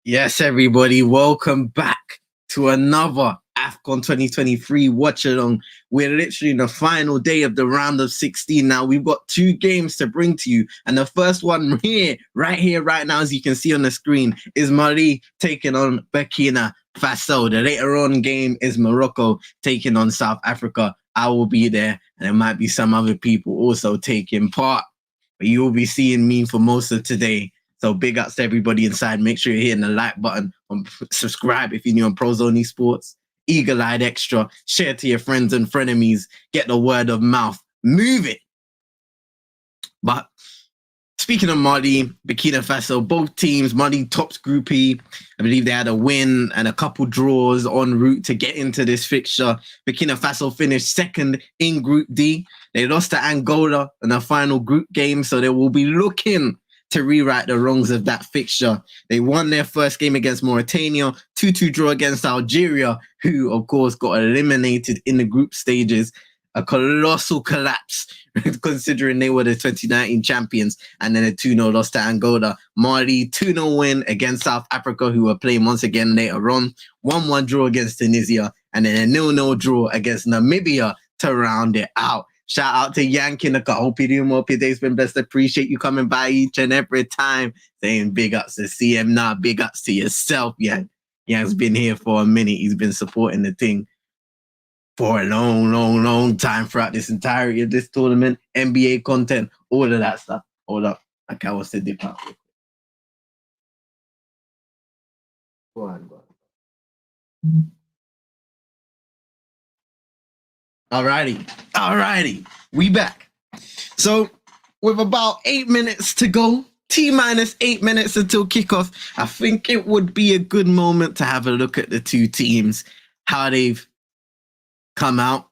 Yes, everybody, welcome back to another Afcon 2023 Watchalong. We're literally in the final day of the round of 16 now. We've got two games to bring to you. And the first one right now, as you can see on the screen, is Mali taking on Burkina Faso. The later on game is Morocco taking on South Africa. I will be there, and there might be some other people also taking part. But you will be seeing me for most of today. So big ups to everybody inside. Make sure you're hitting the like button, subscribe if you're new on Pros Only Sports. Eagle-eyed extra. Share to your friends and frenemies. Get the word of mouth. Move it. But speaking of Mali, Burkina Faso, both teams, Mali tops Group E. I believe they had a win and a couple draws en route to get into this fixture. Burkina Faso finished second in Group D. They lost to Angola in the final group game, so they will be looking to rewrite the wrongs of that fixture. They won their first game against Mauritania, 2-2 draw against Algeria, who, of course, got eliminated in the group stages. A colossal collapse, considering they were the 2019 champions, and then a 2-0 loss to Angola. Mali, 2-0 win against South Africa, who were playing once again later on. 1-1 draw against Tunisia, and then a 0-0 draw against Namibia to round it out. Shout out to Yank in the car. Hope you're doing well. Today's been blessed. Appreciate you coming by each and every time. Saying big ups to CM now. Big ups to yourself, Yank. Yank's been here for a minute. He's been supporting the thing for a long time throughout this entirety of this tournament. NBA content, all of that stuff. Hold up. Okay, I was to dip out. Go on. Alrighty. We back. So, with about 8 minutes to go, T-minus 8 minutes until kickoff, I think it would be a good moment to have a look at the two teams, how they've come out.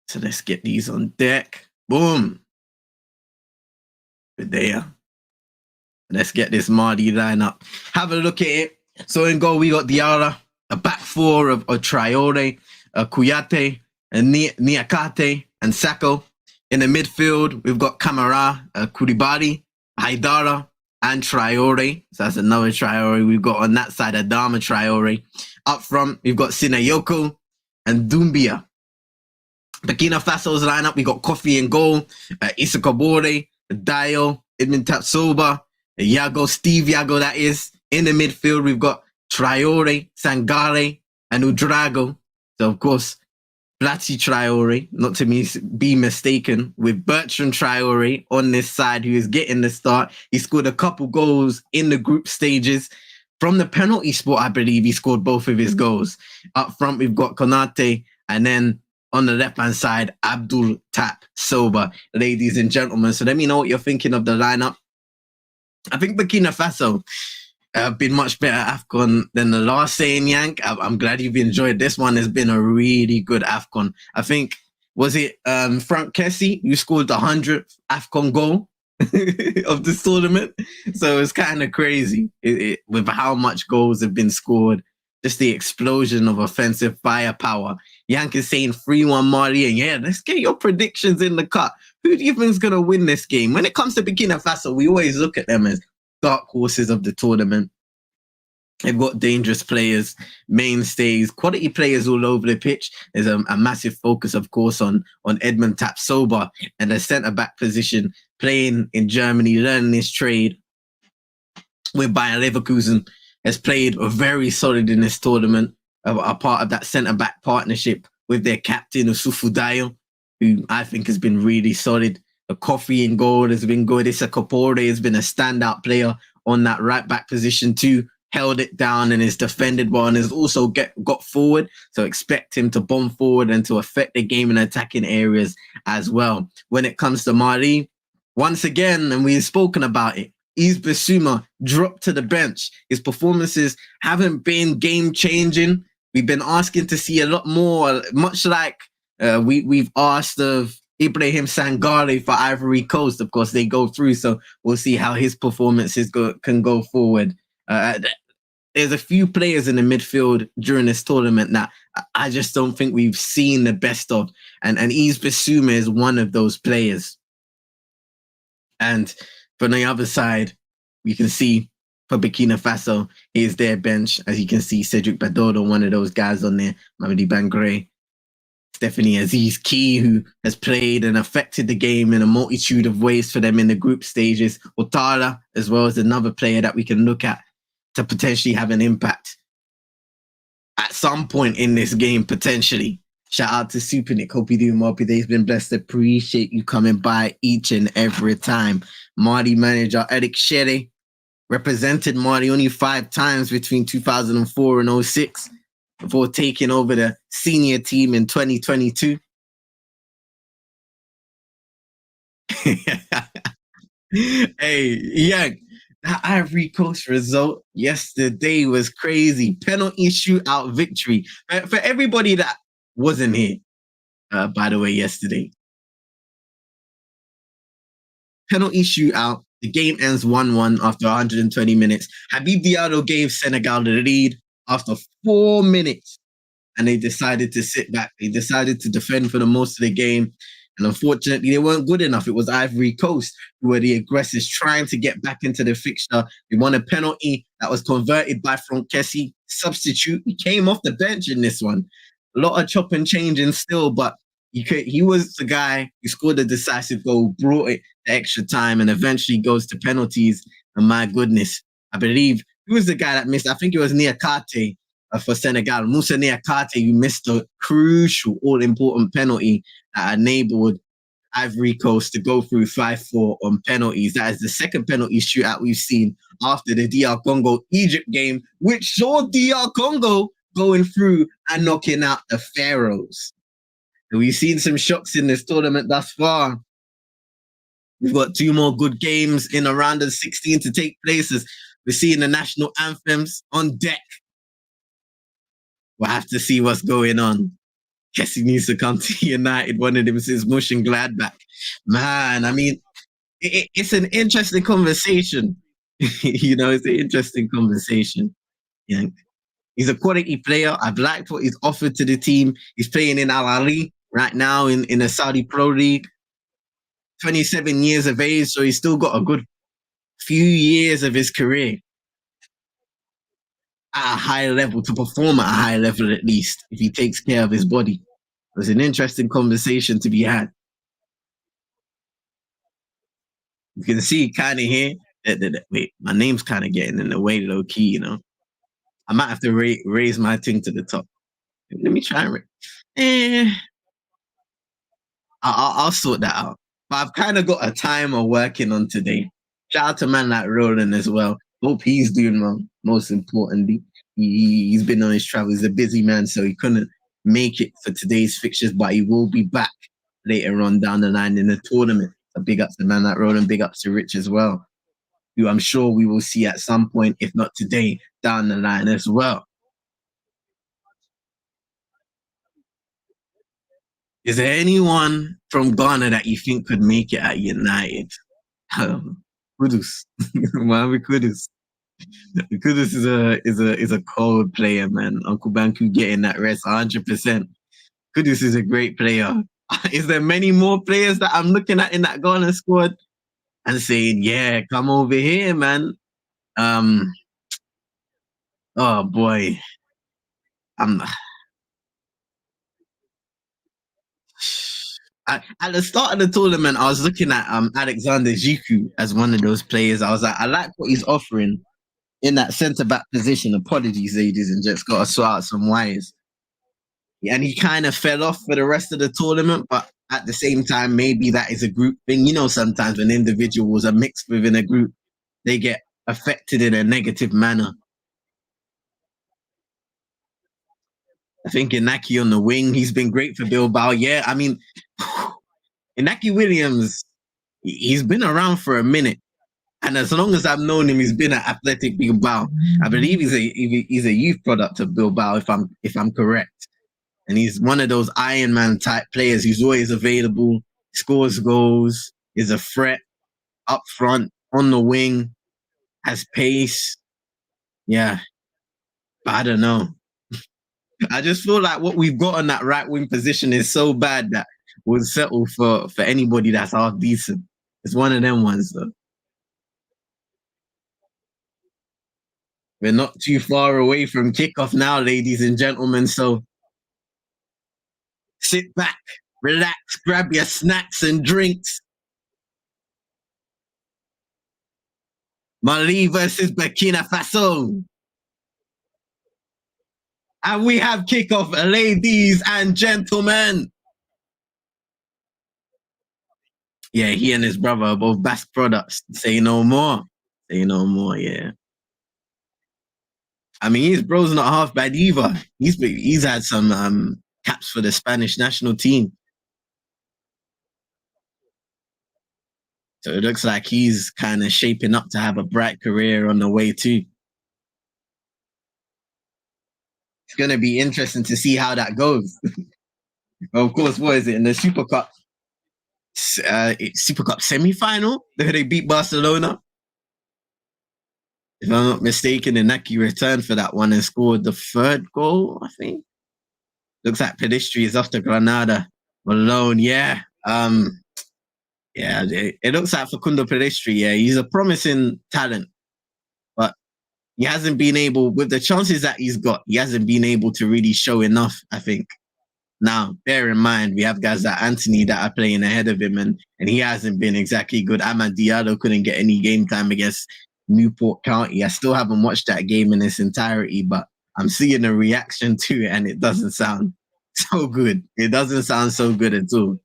So let's get these on deck. Boom. Good there. Let's get this Mali lineup. Have a look at it. So in goal, we got Diarra, a back four of Traore, Kouyaté, and Niakate, and Sako. In the midfield, we've got Kamara, Koulibaly, Haidara, and Traore. So that's another Traore. We've got on that side Adama Traore. Up front, we've got Sinayoko and Doumbia. Burkina Faso's lineup, we got Kofi in goal, Issa Kabore, Dio, Edmund Tapsoba, Steve Yago, that is. In the midfield, we've got Traore, Sangare, and Udrago. So, of course, Blati Traore, not to be mistaken, with Bertrand Traore on this side, who is getting the start. He scored a couple goals in the group stages. From the penalty spot, I believe he scored both of his goals. Up front, we've got Konate, and then on the left-hand side, Abdul Tap Soba, ladies and gentlemen. So let me know what you're thinking of the lineup. I think Burkina Faso have been much better at Afcon than the last, saying Yank. I'm glad you've enjoyed this one. Has been a really good Afcon. I think, was it Frank Kessie who scored the 100th Afcon goal of this tournament? So it's kind of crazy with how much goals have been scored. Just the explosion of offensive firepower. Yank is saying 3-1 Mali, and yeah, let's get your predictions in the cut. Who do you think is going to win this game? When it comes to Burkina Faso, we always look at them as dark horses of the tournament. They've got dangerous players, mainstays, quality players all over the pitch. There's a massive focus, of course, on Edmund Tapsoba and the centre-back position, playing in Germany, learning his trade with Bayer Leverkusen. Has played very solid in this tournament, a part of that centre-back partnership with their captain, Usufu Dayo, who I think has been really solid. A Kofi in goal has been good. Issa Kapore has been a standout player on that right-back position too. Held it down and is defended well and has also got forward. So expect him to bomb forward and to affect the game in attacking areas as well. When it comes to Mali, once again, and we've spoken about it, Yves Bissouma dropped to the bench. His performances haven't been game-changing. We've been asking to see a lot more, much like we've asked of Ibrahim Sangare for Ivory Coast. Of course, they go through, so we'll see how his performances can go forward. There's a few players in the midfield during this tournament that I just don't think we've seen the best of. And Yves Bissouma is one of those players. And from the other side, we can see for Burkina Faso is their bench. As you can see, Cedric Badodo, one of those guys on there, Mamadi Bangre, Stephanie Aziz Key, who has played and affected the game in a multitude of ways for them in the group stages. Otala, as well as another player that we can look at to potentially have an impact at some point in this game, potentially. Shout out to Super Nick. Hope you doing well. Today's been blessed. Appreciate you coming by each and every time. Marty manager Eric Shere represented Marty only 5 times between 2004 and 06 before taking over the senior team in 2022. Hey, yeah, that Ivory Coast result yesterday was crazy. Penalty shootout victory. For everybody that wasn't here, by the way, yesterday. Penalty shootout. The game ends 1-1 after 120 minutes. Habib Diallo gave Senegal the lead after 4 minutes, and they decided to sit back. They decided to defend for the most of the game. And unfortunately, they weren't good enough. It was Ivory Coast who were the aggressors trying to get back into the fixture. They won a penalty that was converted by Franck Kessie. Substitute. He came off the bench in this one. A lot of chop and changing still, but he was the guy who scored the decisive goal, brought it to extra time, and eventually goes to penalties. And my goodness, I believe he was the guy that missed. I think it was Niakate for Senegal. Moussa Niakate, who missed a crucial, all-important penalty that enabled Ivory Coast to go through 5-4 on penalties. That is the second penalty shootout we've seen after the DR Congo-Egypt game, which saw DR Congo going through and knocking out the Pharaohs. And we've seen some shocks in this tournament thus far. We've got 2 more good games in a round of 16 to take place as we're seeing the national anthems on deck. We'll have to see what's going on. Guess he needs to come to United. One of them since Mönchengladbach. Man, I mean, it's an interesting conversation. You know, it's an interesting conversation. Yeah. He's a quality player. I've liked what he's offered to the team. He's playing in Al Ahly right now in the Saudi Pro League. 27 years of age, so he's still got a good few years of his career at a high level, to perform at a high level at least, if he takes care of his body. It's an interesting conversation to be had. You can see kind of here. Wait, my name's kind of getting in the way, low key, you know. I might have to raise my thing to the top. Let me try and I'll sort that out. But I've kind of got a timer working on today. Shout out to man like Roland as well. Hope he's doing well. Most importantly, he's been on his travel. He's a busy man, so he couldn't make it for today's fixtures, but he will be back later on down the line in the tournament. So big ups to man like Roland, big ups to Rich as well, who I'm sure we will see at some point, if not today, down the line as well. Is there anyone from Ghana that you think could make it at United? Kudus. Mohamed Kudus. Kudus is a cold player, man. Uncle Banku getting that rest 100%. Kudus is a great player. Is there many more players that I'm looking at in that Ghana squad and saying, yeah, come over here, man? Oh boy. At the start of the tournament, I was looking at Alexander Ziku as one of those players. I was like, I like what he's offering in that centre back position. Apologies, ladies and gents, got to sort out some wires. And he kind of fell off for the rest of the tournament, but at the same time, maybe that is a group thing. You know, sometimes when individuals are mixed within a group, they get affected in a negative manner. I think Inaki on the wing, he's been great for Bilbao. Yeah, I mean, Inaki Williams, he's been around for a minute. And as long as I've known him, he's been at Athletic Bilbao. I believe he's a youth product of Bilbao, if I'm correct. And he's one of those Iron Man type players. He's always available, scores goals, is a threat up front, on the wing, has pace. Yeah. But I don't know. I just feel like what we've got on that right wing position is so bad that we'll settle for anybody that's half decent. It's one of them ones, though. We're not too far away from kickoff now, ladies and gentlemen. So sit back, relax, grab your snacks and drinks. Mali versus Burkina Faso. And we have kickoff, ladies and gentlemen. Yeah, he and his brother are both Basque products. Say no more. Say no more, yeah. I mean, his bro's not half bad either. He's had some caps for the Spanish national team. So it looks like he's kind of shaping up to have a bright career on the way too. It's going to be interesting to see how that goes. Of course, what is it in the Super Cup? Super Cup semi-final? They beat Barcelona. If I'm not mistaken, Inaki returned for that one and scored the third goal, I think. Looks like Pedestri is off to Granada. Malone, yeah. Yeah, it looks like Facundo Pedestri, yeah, he's a promising talent. But he hasn't been able, with the chances that he's got, he hasn't been able to really show enough, I think. Now, bear in mind, we have guys like Anthony that are playing ahead of him, and he hasn't been exactly good. Amad Diallo couldn't get any game time against Newport County. I still haven't watched that game in its entirety, but I'm seeing a reaction to it, and it doesn't sound so good. It doesn't sound so good at all.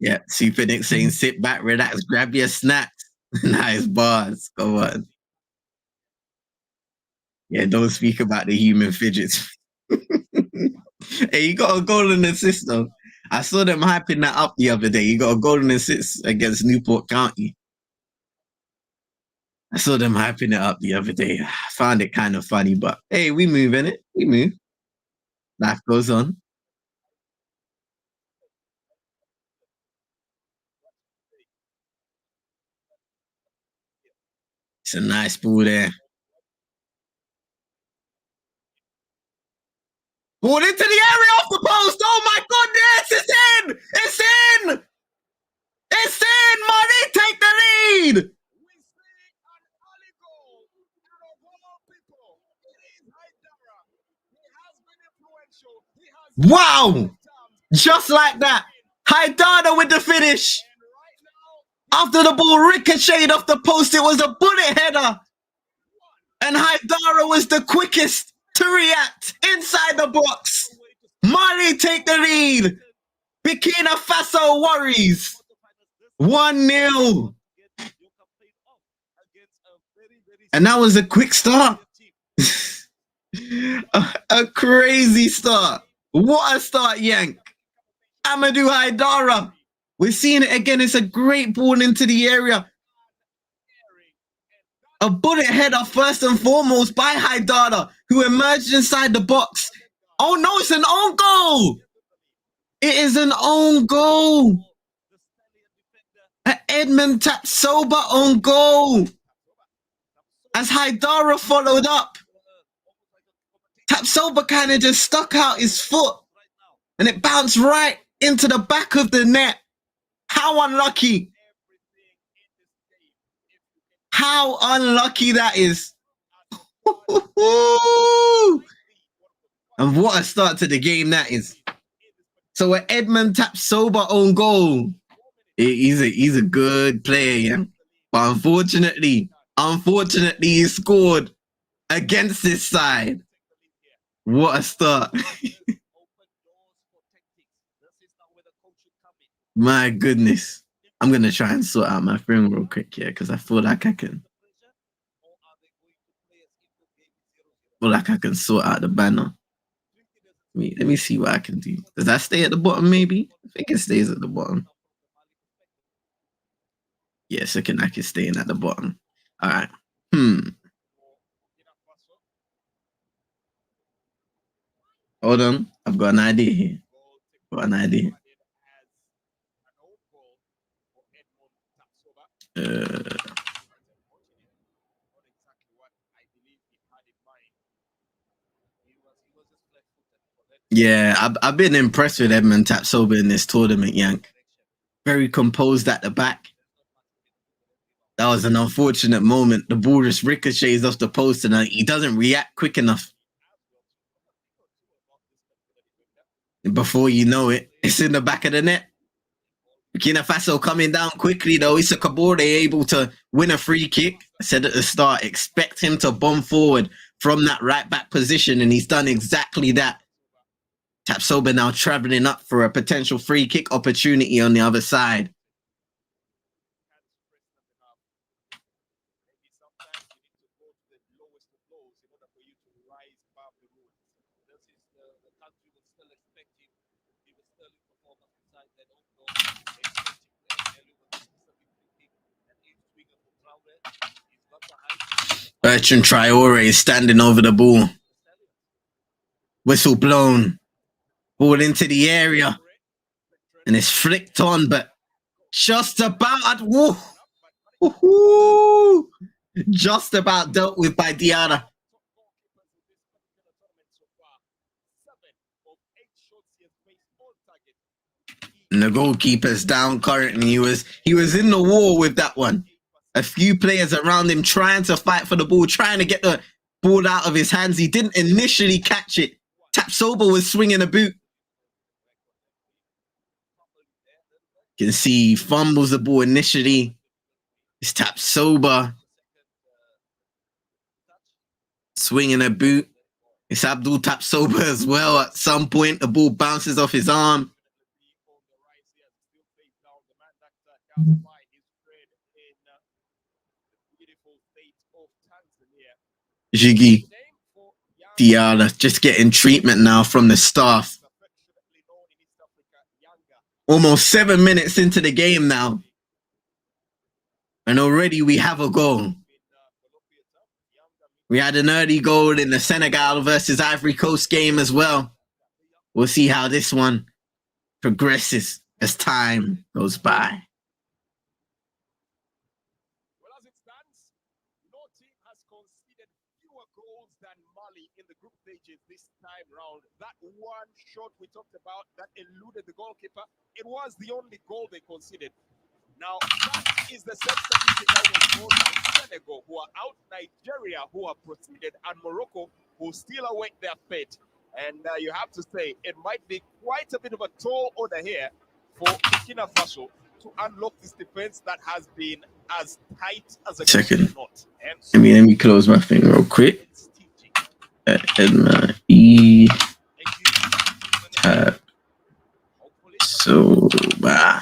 Yeah, Super Nick saying sit back, relax, grab your snacks. Nice bars. Go on. Yeah, don't speak about the human fidgets. Hey, you got a golden assist though. I saw them hyping that up the other day. You got a golden assist against Newport County. I saw them hyping it up the other day. I found it kind of funny, but hey, we move in it. We move. Life goes on. It's a nice ball there. Ball into the area off the post. Oh my goodness, it's in! It's in! It's in! Money, take the lead! Wow! Just like that. Haidana with the finish. After the ball ricocheted off the post, it was a bullet header. And Haidara was the quickest to react inside the box. Mali take the lead. Burkina Faso worries. 1-0. And that was a quick start. a crazy start. What a start, Yank. Amadou Haidara. We're seeing it again. It's a great ball into the area. A bullet header first and foremost by Haidara, who emerged inside the box. Oh no, it's an own goal. It is an own goal. An Edmund Tapsoba own goal. As Haidara followed up, Tapsoba kind of just stuck out his foot and it bounced right into the back of the net. How unlucky. How unlucky that is. And what a start to the game that is. So an Edmund Tapsoba own goal. He's a good player, yeah. But unfortunately, he scored against this side. What a start. My goodness. I'm going to try and sort out my phone real quick here because I feel like I can. Sort out the banner. Let me see what I can do. Does that stay at the bottom maybe? I think it stays at the bottom. Yes, I can staying at the bottom. All right. Hold on. I've got an idea here. Yeah, I've been impressed with Edmund Tapsoba in this tournament, Yank. Very composed at the back. That was an unfortunate moment. The ball just ricochets off the post and he doesn't react quick enough. Before you know it, it's in the back of the net. Burkina Faso coming down quickly though. Issa Kabore able to win a free kick. I said at the start, expect him to bomb forward from that right back position, and he's done exactly that. Tapsoba now traveling up for a potential free kick opportunity on the other side. Bertrand Traore is standing over the ball. Whistle blown. Ball into the area. And it's flicked on, but just about. Woo! Just about dealt with by Diarra. And the goalkeeper's down currently. He was in the wall with that one. A few players around him trying to fight for the ball, trying to get the ball out of his hands. He didn't initially catch it. Tapsoba was swinging a boot. You can see he fumbles the ball initially. It's Tapsoba swinging a boot. It's Abdul Tapsoba as well. At some point, the ball bounces off his arm. Jiggy Diarra just getting treatment now from the staff. Almost 7 minutes into the game now. And already we have a goal. We had an early goal in the Senegal versus Ivory Coast game as well. We'll see how this one progresses as time goes by. Well, as it stands, no team has conceded fewer goals than Mali in the group stages this time round. That one shot we talked about that eluded the goalkeeper, it was the only goal they conceded. Now, that is the same statistic that was scored by Senegal, who are out, Nigeria, who are proceeded, and Morocco, who still await their fate. And you have to say, it might be quite a bit of a tall order here for Burkina Faso to unlock this defense that has been as tight as a second knot. Let me close my thing real quick. Edma E tab Soba.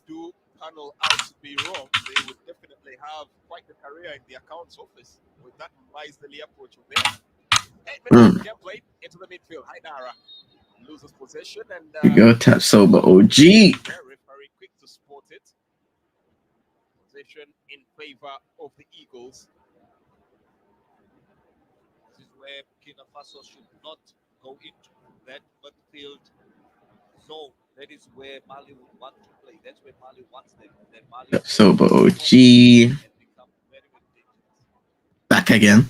Do panel out to be wrong, they would definitely have quite the career in the accounts office with that miserly approach of theirs. 8 minutes game played into the midfield. Haidara loses possession and we go Tapsoba OG. Very quick to spot it. Possession in favor of the Eagles. This is where Burkina Faso should not go into that midfield zone. That is where Mali would want to play. That's where Mali wants them. Then Mali Tapsoba OG. Back again.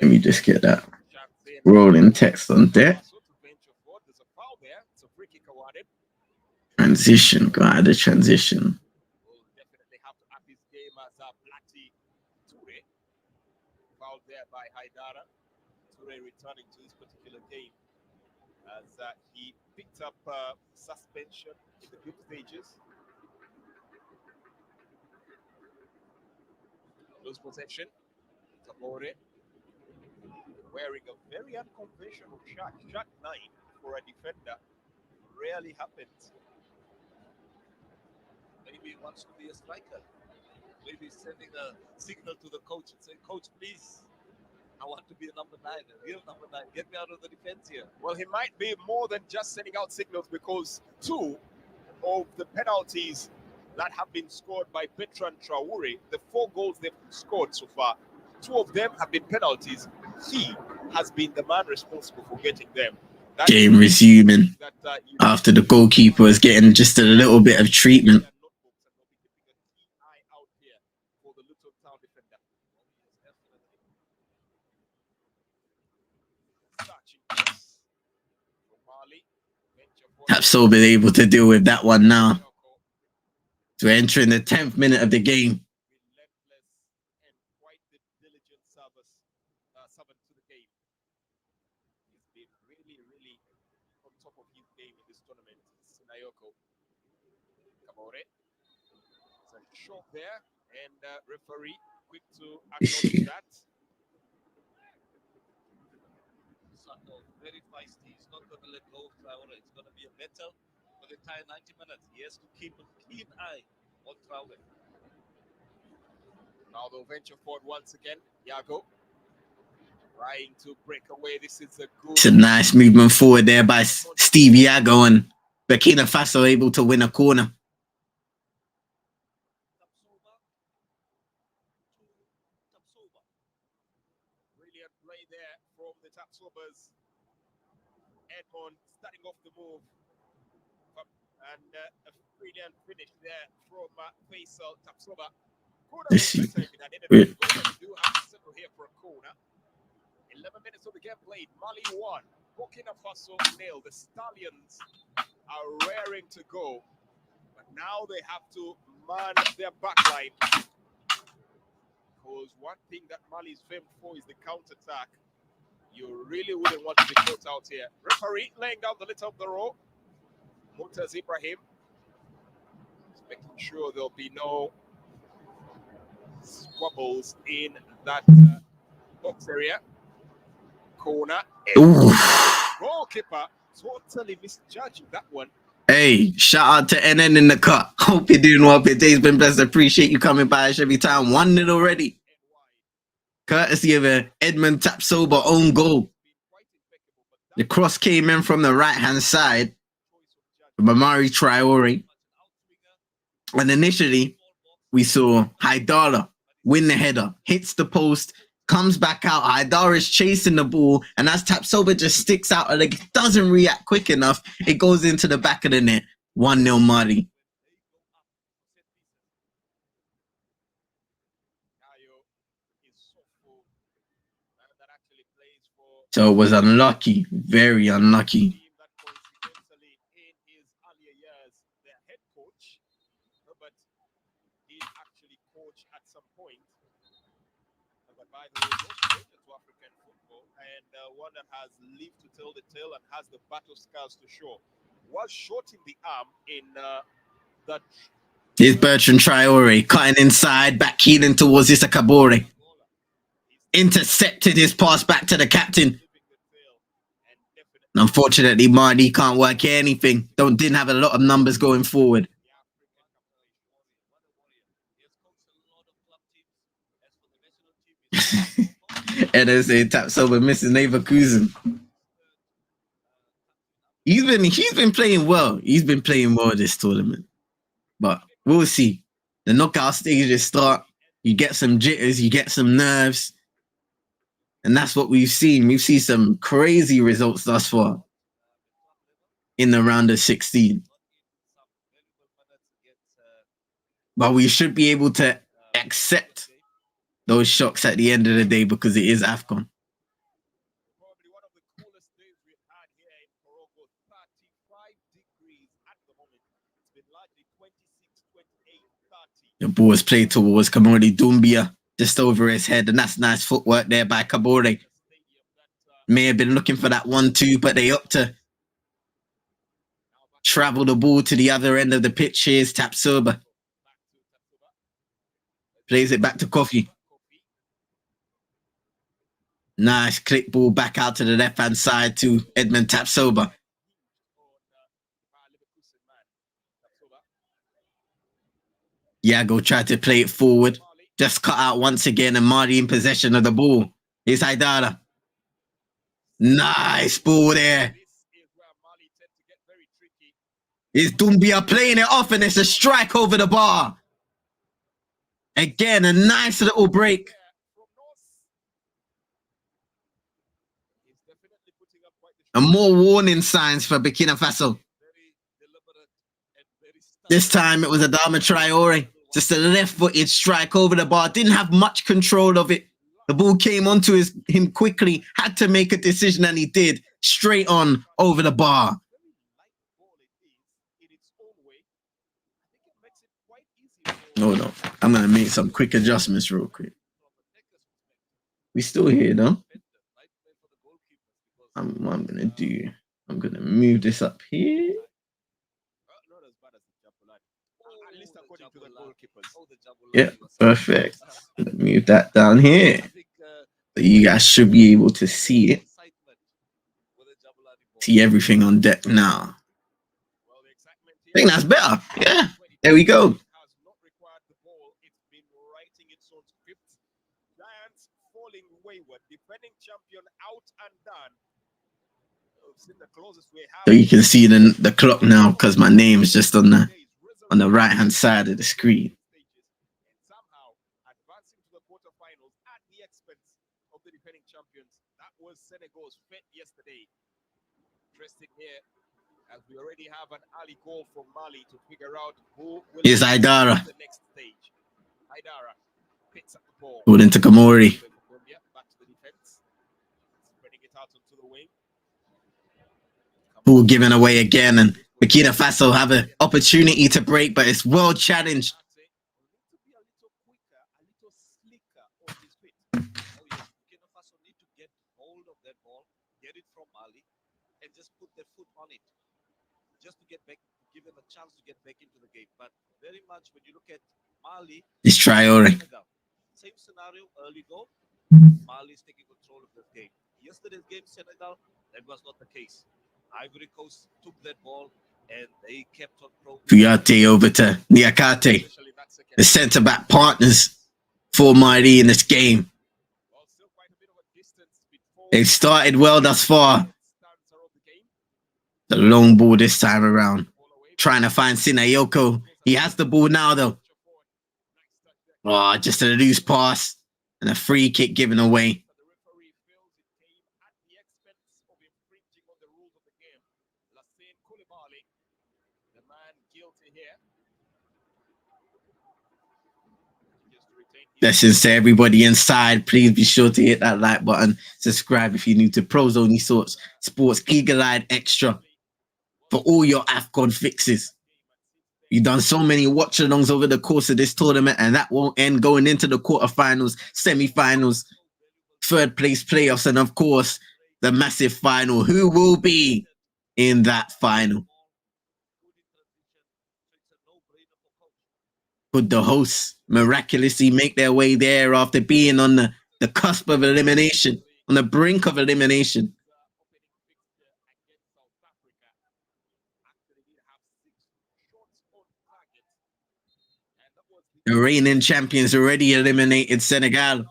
Let me just get that rolling text on deck. Transition, go ahead, the transition. Will definitely have to up his game as Blati Toure. Fouled there by Haidara. Toure returning to this particular game as he picked up suspension in the group stages. Lose possession. Tabore wearing a very unconventional shirt. Shirt 9 for a defender. Rarely happens. Maybe he wants to be a striker. Maybe he's sending a signal to the coach and saying, "Coach, please, I want to be a number 9, a real number 9. Get me out of the defense here." Well, he might be more than just sending out signals, because 2 of the penalties that have been scored by Bertrand Traore, the 4 goals they've scored so far, 2 of them have been penalties. He has been the man responsible for getting them. Game resuming after the goalkeeper was getting just a little bit of treatment. Tapsoba able to deal with that one now. So we're entering the 10th minute of the game. Short there, and referee quick to acknowledge that. Very feisty. He's not going to let go of Traore. It's going to be a battle for the entire 90 minutes. He has to keep a keen eye on Traore. Now they'll venture forward once again. Yago trying to break away. This is a good. It's a nice movement forward there by Steve Yago, and Burkina Faso able to win a corner. Brilliant play there from the Tapsobas. Edmond starting off the move. And a brilliant finish there from Faisal Tapsoba. Let's see. We do have to settle here for a corner. 11 minutes of the game played. Mali 1. Burkina Faso 0. The Stallions are raring to go. But now they have to man their backline. Because one thing that Mali is famed for is the counter-attack. You really wouldn't want to be caught out here. Referee laying down the little of the row. Mutaz Ibrahim. Making sure there'll be no squabbles in that box area. Corner. Goalkeeper totally misjudging that one. Hey, shout out to NN in the cut. Hope you're doing well. Your day's been blessed. Appreciate you coming by us every time. 1-0 already. Courtesy of an Edmond Tapsoba own goal. The cross came in from the right-hand side from Amari Traore. And initially, we saw Haidara win the header, hits the post, comes back out. Haidara is chasing the ball, and as Tapsoba just sticks out, like doesn't react quick enough, it goes into the back of the net. 1-0 Mali. So it was unlucky, very unlucky. One that has lived to tell the tale and has the battle scars to show. Was short in the arm in that. Here's Bertrand Traore cutting inside, back healing towards Issa Kabore. Intercepted his pass back to the captain. Unfortunately, Mali can't work anything. Didn't have a lot of numbers going forward. NSA Tapsoba missing Leverkusen. He's been playing well. He's been playing well this tournament. But we'll see. The knockout stages start. You get some jitters, you get some nerves. And that's what we've seen. We've seen some crazy results thus far in the round of 16. But we should be able to accept those shocks at the end of the day because it is Afcon. Probably one of the coolest days we've had here in Morocco. 35 degrees at the moment. It's been likely 26, 28, 30. The ball was played towards Kamori Doumbia, just over his head, and that's nice footwork there by Kabore. May have been looking for that 1-2, but they opt to travel the ball to the other end of the pitch. Here's Tapsoba. Plays it back to Kofi. Nice click ball back out to the left-hand side to Edmond Tapsoba. Yago tried to play it forward. Just cut out once again, and Mali in possession of the ball. Here's Haidara. Nice ball there. Here's Doumbia playing it off, and it's a strike over the bar. Again, a nice little break. And more warning signs for Burkina Faso. This time it was Adama Traore. Just a left-footed strike over the bar. Didn't have much control of it. The ball came onto him quickly. Had to make a decision, and he did. Straight on over the bar. Oh no, I'm gonna make some quick adjustments real quick. We still here though. What I'm gonna do, I'm gonna move this up here. Yeah, perfect. Move that down here. So you guys should be able to see it. See everything on deck now. I think that's better. Yeah, there we go. So you can see the clock now because my name is just on the right hand side of the screen. Senegal's fate yesterday. Interesting here, as we already have an early goal from Mali to figure out who will is Aidara. The next stage. Aidara picks up the ball. Ball into Kamori. Back to the defense. Spreading it out onto the wing. Ball given away again, and Burkina Faso have an opportunity to break, but it's well challenged. Just to get back, give them a chance to get back into the game. But very much when you look at Mali, it's Traore. Same scenario, early goal. Mali is taking control of the game. Yesterday's game, Senegal, that was not the case. Ivory Coast took that ball and they kept on Kuyate over to Niakate, the centre back partners for Mali in this game. They've started well thus far. The long ball this time around. Trying to find Sinayoko. He has the ball now, though. Oh, just a loose pass. And a free kick given away. Lessons to everybody inside. Please be sure to hit that like button. Subscribe if you're new to Pros Only Sports Eagle-Eyed Extra. For all your Afcon fixes. You've done so many watch-alongs over the course of this tournament, and that won't end going into the quarterfinals, semi-finals, third place playoffs, and of course, the massive final. Who will be in that final? Could the hosts miraculously make their way there after being on the cusp of elimination, on the brink of elimination? The reigning champions already eliminated Senegal.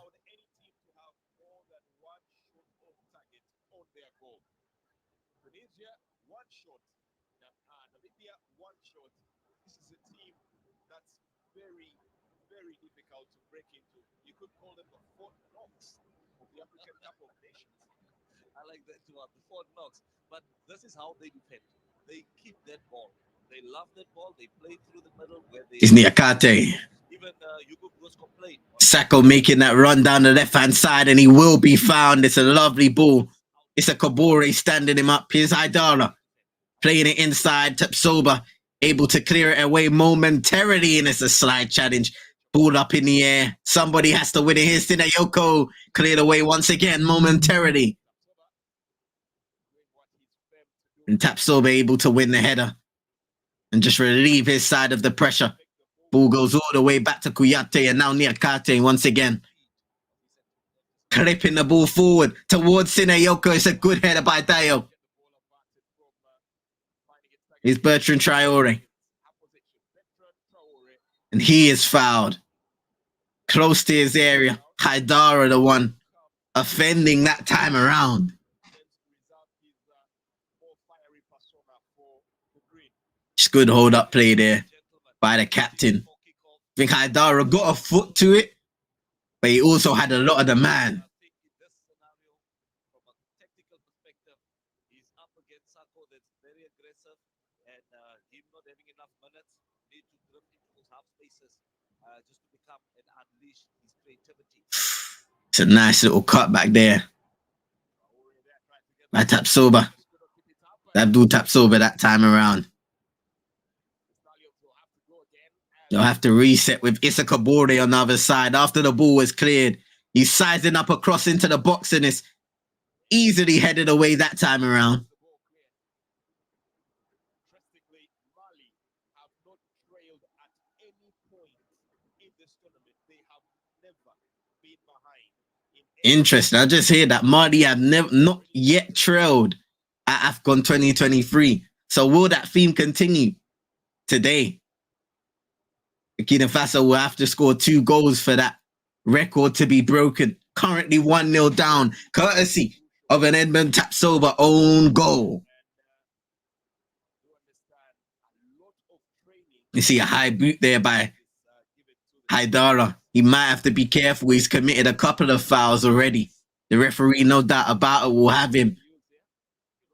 I like that too, the Fort Knox. But this is how they defend. They keep that ball. They love that ball. They play through the middle where they. Is Niakate. Even Hugo was complaining. Sacco making that run down the left-hand side, and he will be found. It's a lovely ball. It's a Kabore standing him up. Here's Aidara playing it inside. Tapsoba able to clear it away momentarily, and it's a slide challenge. Ball up in the air. Somebody has to win it. Here's Sinayoko cleared away once again momentarily. And Tapsoba able to win the header and just relieve his side of the pressure. Ball goes all the way back to Kuyate, and now Niakate once again. Clipping the ball forward towards Sinayoko. It's a good header by Dayo. Here's Bertrand Traore. And he is fouled. Close to his area. Haidara the one offending that time around. Just good hold up play there by the captain. I think Haidara got a foot to it, but he also had a lot of the man. having enough minutes, need to drift into those half spaces just to become and unleash his creativity. It's a nice little cut back there. By Tapsoba. That dude Tapsoba that time around. They'll have to reset with Issa Kabore on the other side. After the ball was cleared, he's sizing up across into the box and it's easily headed away that time around. Interestingly, Mali have not trailed at any point in this tournament. They have never been behind. Interesting. I just hear that Mali have not yet trailed at Afcon 2023. So will that theme continue today? Burkina Faso will have to score 2 goals for that record to be broken. Currently 1-0 down, courtesy of an Edmund Tapsoba own goal. You see a high boot there by Haidara. He might have to be careful. He's committed a couple of fouls already. The referee, no doubt about it, will have him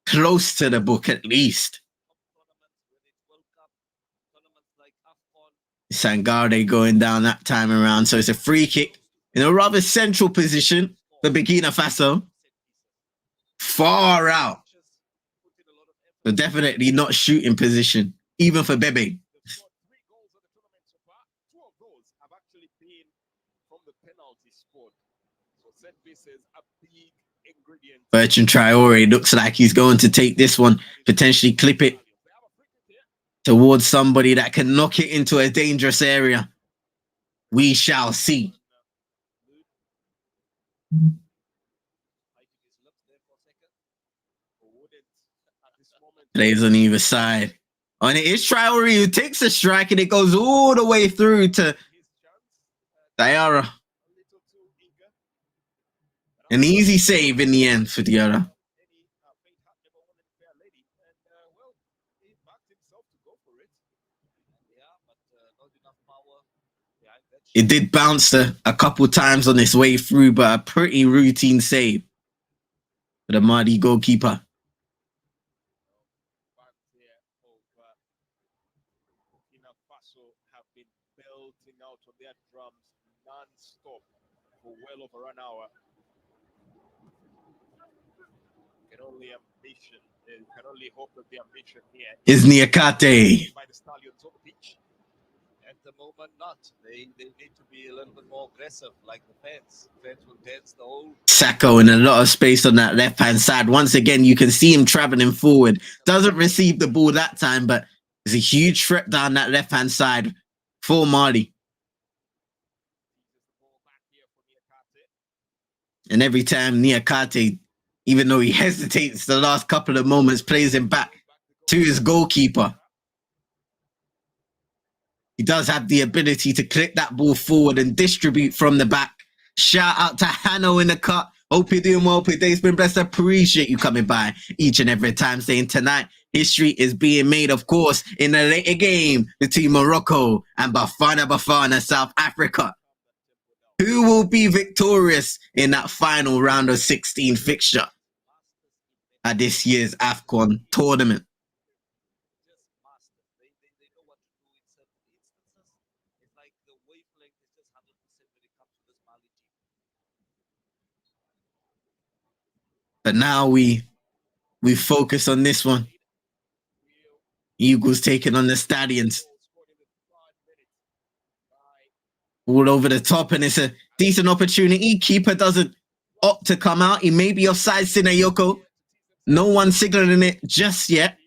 close to the book at least. Sangare going down that time around. So it's a free kick in a rather central position for Burkina Faso. Far out. But definitely not shooting position, even for Bebe. Bertrand Traore looks like he's going to take this one, potentially clip it towards somebody that can knock it into a dangerous area. We shall see. Plays on either side. And it is Traore who takes a strike and it goes all the way through to Diarra. An easy save in the end for Diarra. It did bounce a couple times on its way through, but a pretty routine save for the Mali goalkeeper. Burkina Faso have been belting out on their drums non-stop for well over an hour. Can only hope that the ambition here is Niakate. By the Stallions on the pitch. At the moment, not. They need to be a little bit more aggressive, like the fans. Fans will dance the whole. Sacco in a lot of space on that left-hand side. Once again, you can see him traveling forward. Doesn't receive the ball that time, but there's a huge threat down that left-hand side for Mali. And every time Niakate, even though he hesitates the last couple of moments, plays him back to his goalkeeper. He does have the ability to clip that ball forward and distribute from the back. Shout out to Hanno in the cut. Hope you're doing well. Today's been blessed. Appreciate you coming by each and every time. Saying tonight, history is being made, of course, in the later game between Morocco and Bafana, South Africa. Who will be victorious in that final round of 16 fixture at this year's Afcon tournament? But now we focus on this one. Eagles taking on the Stallions. All over the top, and it's a decent opportunity. Keeper doesn't opt to come out. He may be offside, Sinayoko. No one signaling it just yet.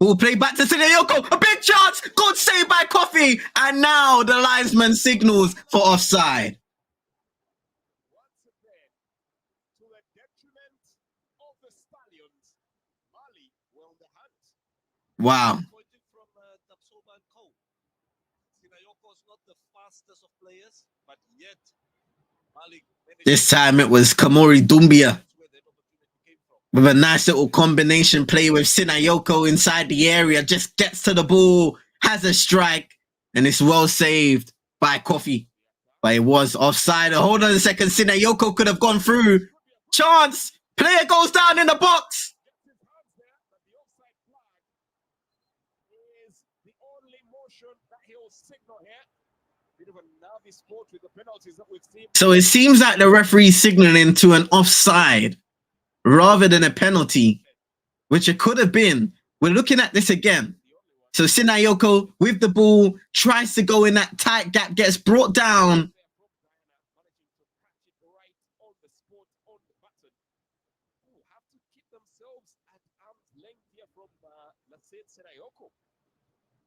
We'll play back to Sinayoko. A big chance. Good save by Coffee. And now the linesman signals for offside. Wow. This time it was Kamori Doumbia with a nice little combination play with Sinayoko inside the area. Just gets to the ball, has a strike, and it's well saved by Coffee. But it was offside. Hold on a second. Sinayoko could have gone through. Chance. Player goes down in the box. is the only motion that he'll signal here. Bit of a nervy sport with the penalties that we've seen. So it seems like the referee's signaling to an offside rather than a penalty, which it could have been. We're looking at this again. So Sinayoko with the ball tries to go in that tight gap, gets brought down. Have to keep themselves at arm's length here from Sinayoko.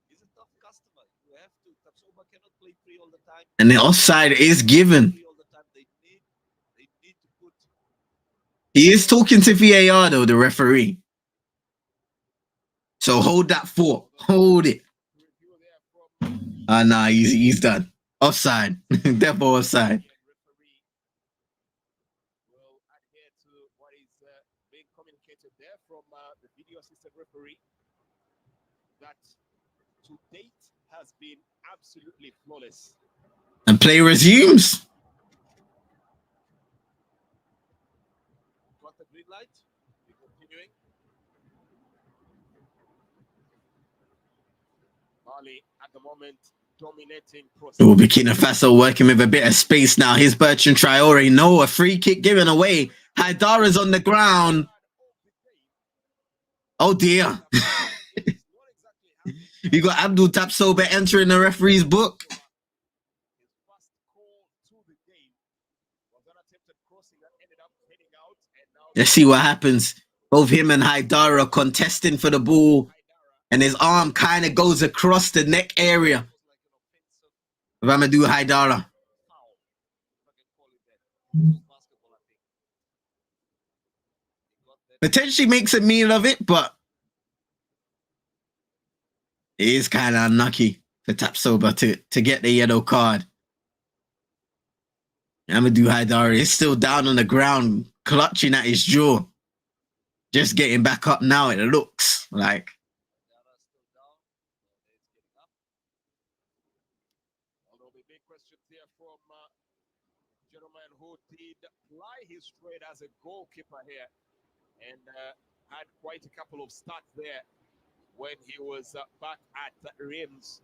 He's a tough customer. You have to. Tapsoba cannot play free all the time. And the offside is given. Free all the time. They need to put. He is talking to VAR though, the referee. So hold that thought. Hold it. Nah, he's done. Offside. Definitely offside. Will adhere to what is being communicated there from the video assistant referee. That to date has been absolutely flawless. And play resumes. Got the green light. We're continuing. Mali at the moment dominating process. Oh, Burkina Faso working with a bit of space now. Here's Bertrand Traore. No, a free kick given away. Haidara's on the ground. Oh dear. You got Abdul Tapsoba entering the referee's book. His first call to the game was an attempted crossing that ended up heading out, and now Let's see what happens. Both him and Haidara contesting for the ball, and his arm kind of goes across the neck area of Amadou Haidara. Potentially makes a meal of it, but it is kind of unlucky for Tapsoba to get the yellow card. Amadou Haidara is still down on the ground, clutching at his jaw. Just getting back up now, it looks like. Although the big question here from gentleman who did ply his trade as a goalkeeper here and had quite a couple of starts there when he was back at Reims.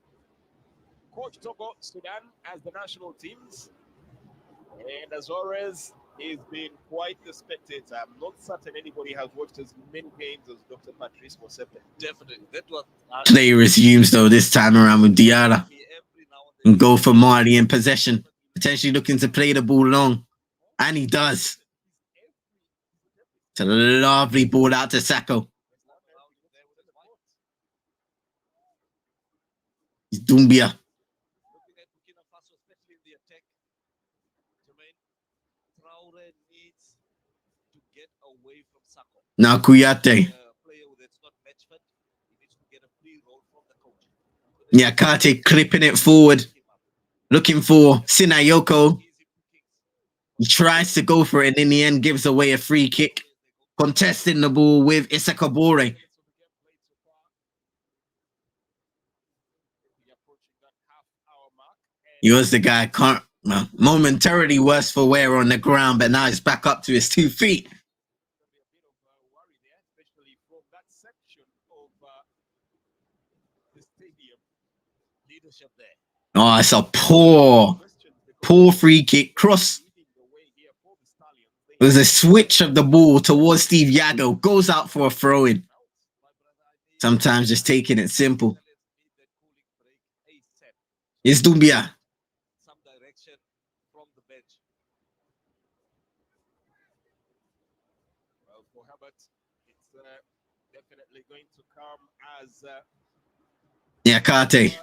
Coach Togo Sudan as the national teams, and as always, he's been quite the spectator. I'm not certain anybody has watched as many games as Dr. Patrice Mosepe. Definitely. That was. Play resumes though this time around with Diarra. And go for Mali in possession. Potentially looking to play the ball long. And he does. It's a lovely ball out to Sako. It's Doumbia. Looking at Burkina Faso, especially in the attack, Jermaine, Traore needs to get away from Sako. Now Kuyate. Player that's not match fit, he needs to get a free roll from the coach. Yeah, Kate clipping it forward. Looking for Sinayoko. He tries to go for it and in the end gives away a free kick. Contesting the ball with Isakabore. He was the guy momentarily worse for wear on the ground, but now he's back up to his 2 feet. Especially from that section of the stadium. Leadership there. Oh, it's a poor free kick. Cross. It was a switch of the ball towards Steve Yago. Goes out for a throw-in. Sometimes just taking it simple. It's Doumbia. Some direction from the bench. Well, for Herbert, it's definitely going to come as Yeah, Kate.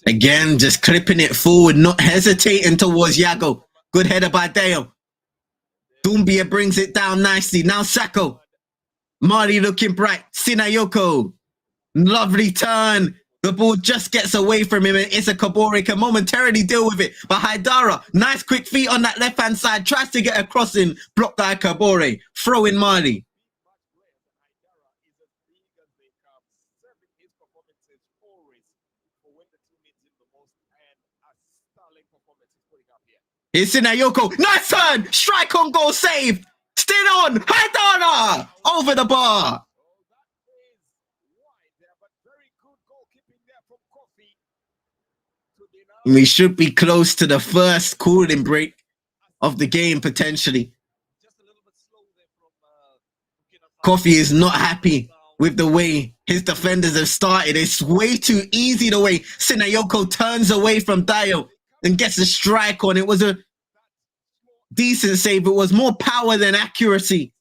Again, just clipping it forward, not hesitating towards Yago. Good header by Dale. Doumbia brings it down nicely. Now Sako. Mali looking bright. Sinayoko. Lovely turn. The ball just gets away from him and Isakabore can momentarily deal with it. But Haidara, nice quick feet on that left-hand side. Tries to get a crossing. Blocked by Kabore. Throw in Mali. It's Sinayoko. Nice turn. Strike on goal saved. Still on. Haidara. Over the bar. goalkeeping there from Kofi to deny. We should be close to the first cooling break of the game, potentially. Just a little bit slow there from Burkina Faso. Coffee is not happy with the way his defenders have started. It's way too easy the way Sinayoko turns away from Dio and gets a strike on. It was a decent save. It was more power than accuracy.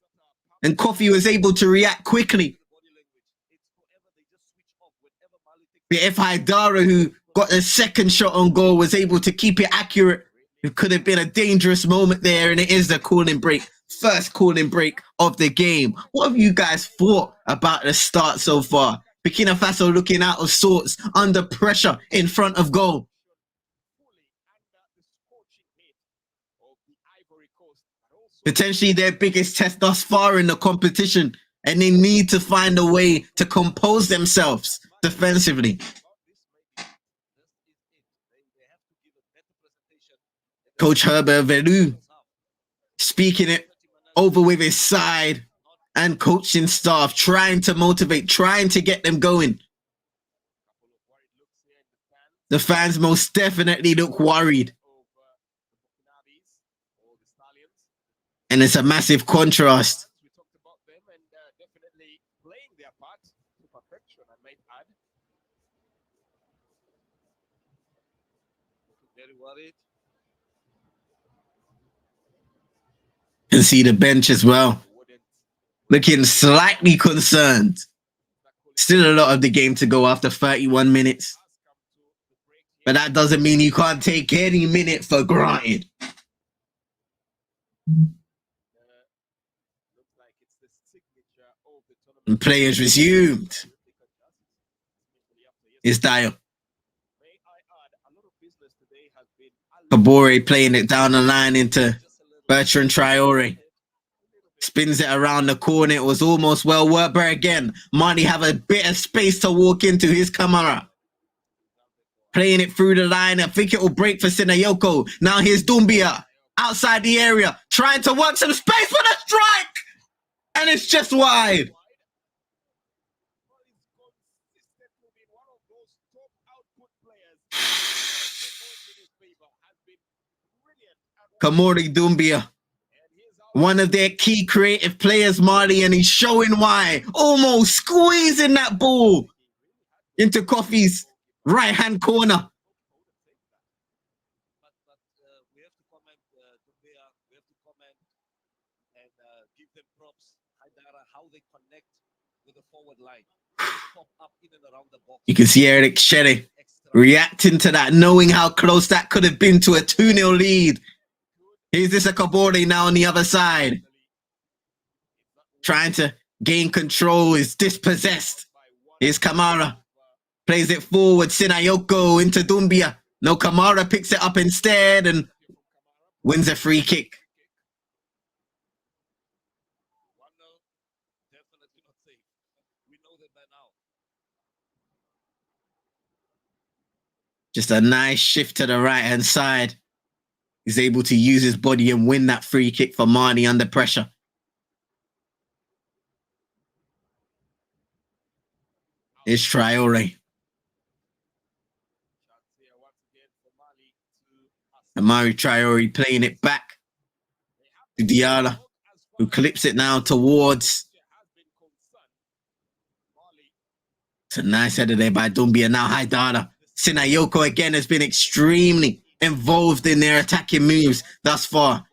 And Coffee was able to react quickly. Body language. It's forever. They just switch off whenever Mali takes But if Haidara, who got the second shot on goal, was able to keep it accurate, it could have been a dangerous moment there. And it is the cooling break. First cooling break of the game. What have you guys thought about the start so far? Burkina Faso looking out of sorts, under pressure in front of goal. Fully under the scorching heat of the Ivory Coast, but also Potentially their biggest test thus far in the competition. And they need to find a way to compose themselves defensively. about this maybe. This is it. They have to give a better presentation. Coach Herbert Velu First half. speaking it 30 minutes. over with his side and coaching staff, trying to motivate, trying to get them going. couple of worried looks here in the fans The fans most definitely look worried. of the Burkinabes or the Stallions. And it's a massive contrast. We talked about them and definitely playing their part to perfection, I might add. Very worried. You can see the bench as well, Wouldn't looking slightly concerned. that call Still a lot of the game to go after 31 minutes. has come to the break here. But that doesn't mean you can't take any minute for granted. Looks like it's the signature of the tournament. And players resumed. It's Dio. May I add, a lot of business today has been Kabore playing it down the line into Just a little. Bertrand Traore. Spins it around the corner. It was almost well worked, but again, Marty have a bit of space to walk into his camera. Playing it through the line. I think it will break for Sinayoko. Now here's Dumbia outside the area, trying to work some space for the strike. And it's just wide. Well, he's consistently been one of those top output players. The points in his favor has been brilliant. And Kamori Dumbia, here's how one of their key creative players, Marty, and he's showing why. Almost squeezing that ball into Coffee's right-hand corner. But we have to comment Dumbia. We have to comment and give them props. Haidara, how they connect with the forward line. Pop up in and around the box. You can see Eric Shere Extra. reacting to that, knowing how close that could have been to a 2-0 lead. Here's this a Kabore now on the other side, trying to gain control, is dispossessed. Here's Kamara, plays it forward, Sinayoko into Dumbia. No, Kamara picks it up instead and wins a free kick. 1-0, definitely not safe. We know that by now. Just a nice shift to the right-hand side. He's able to use his body and win that free kick for Marnie under pressure. It's Traore. chance here once again for Mali to Amari Traore playing it back to Diarra, who clips it now towards. has been concerned. Mali It's a nice header there by Dumbia. Now Haidara. Sinayoko again has been extremely involved in their attacking moves thus far. Not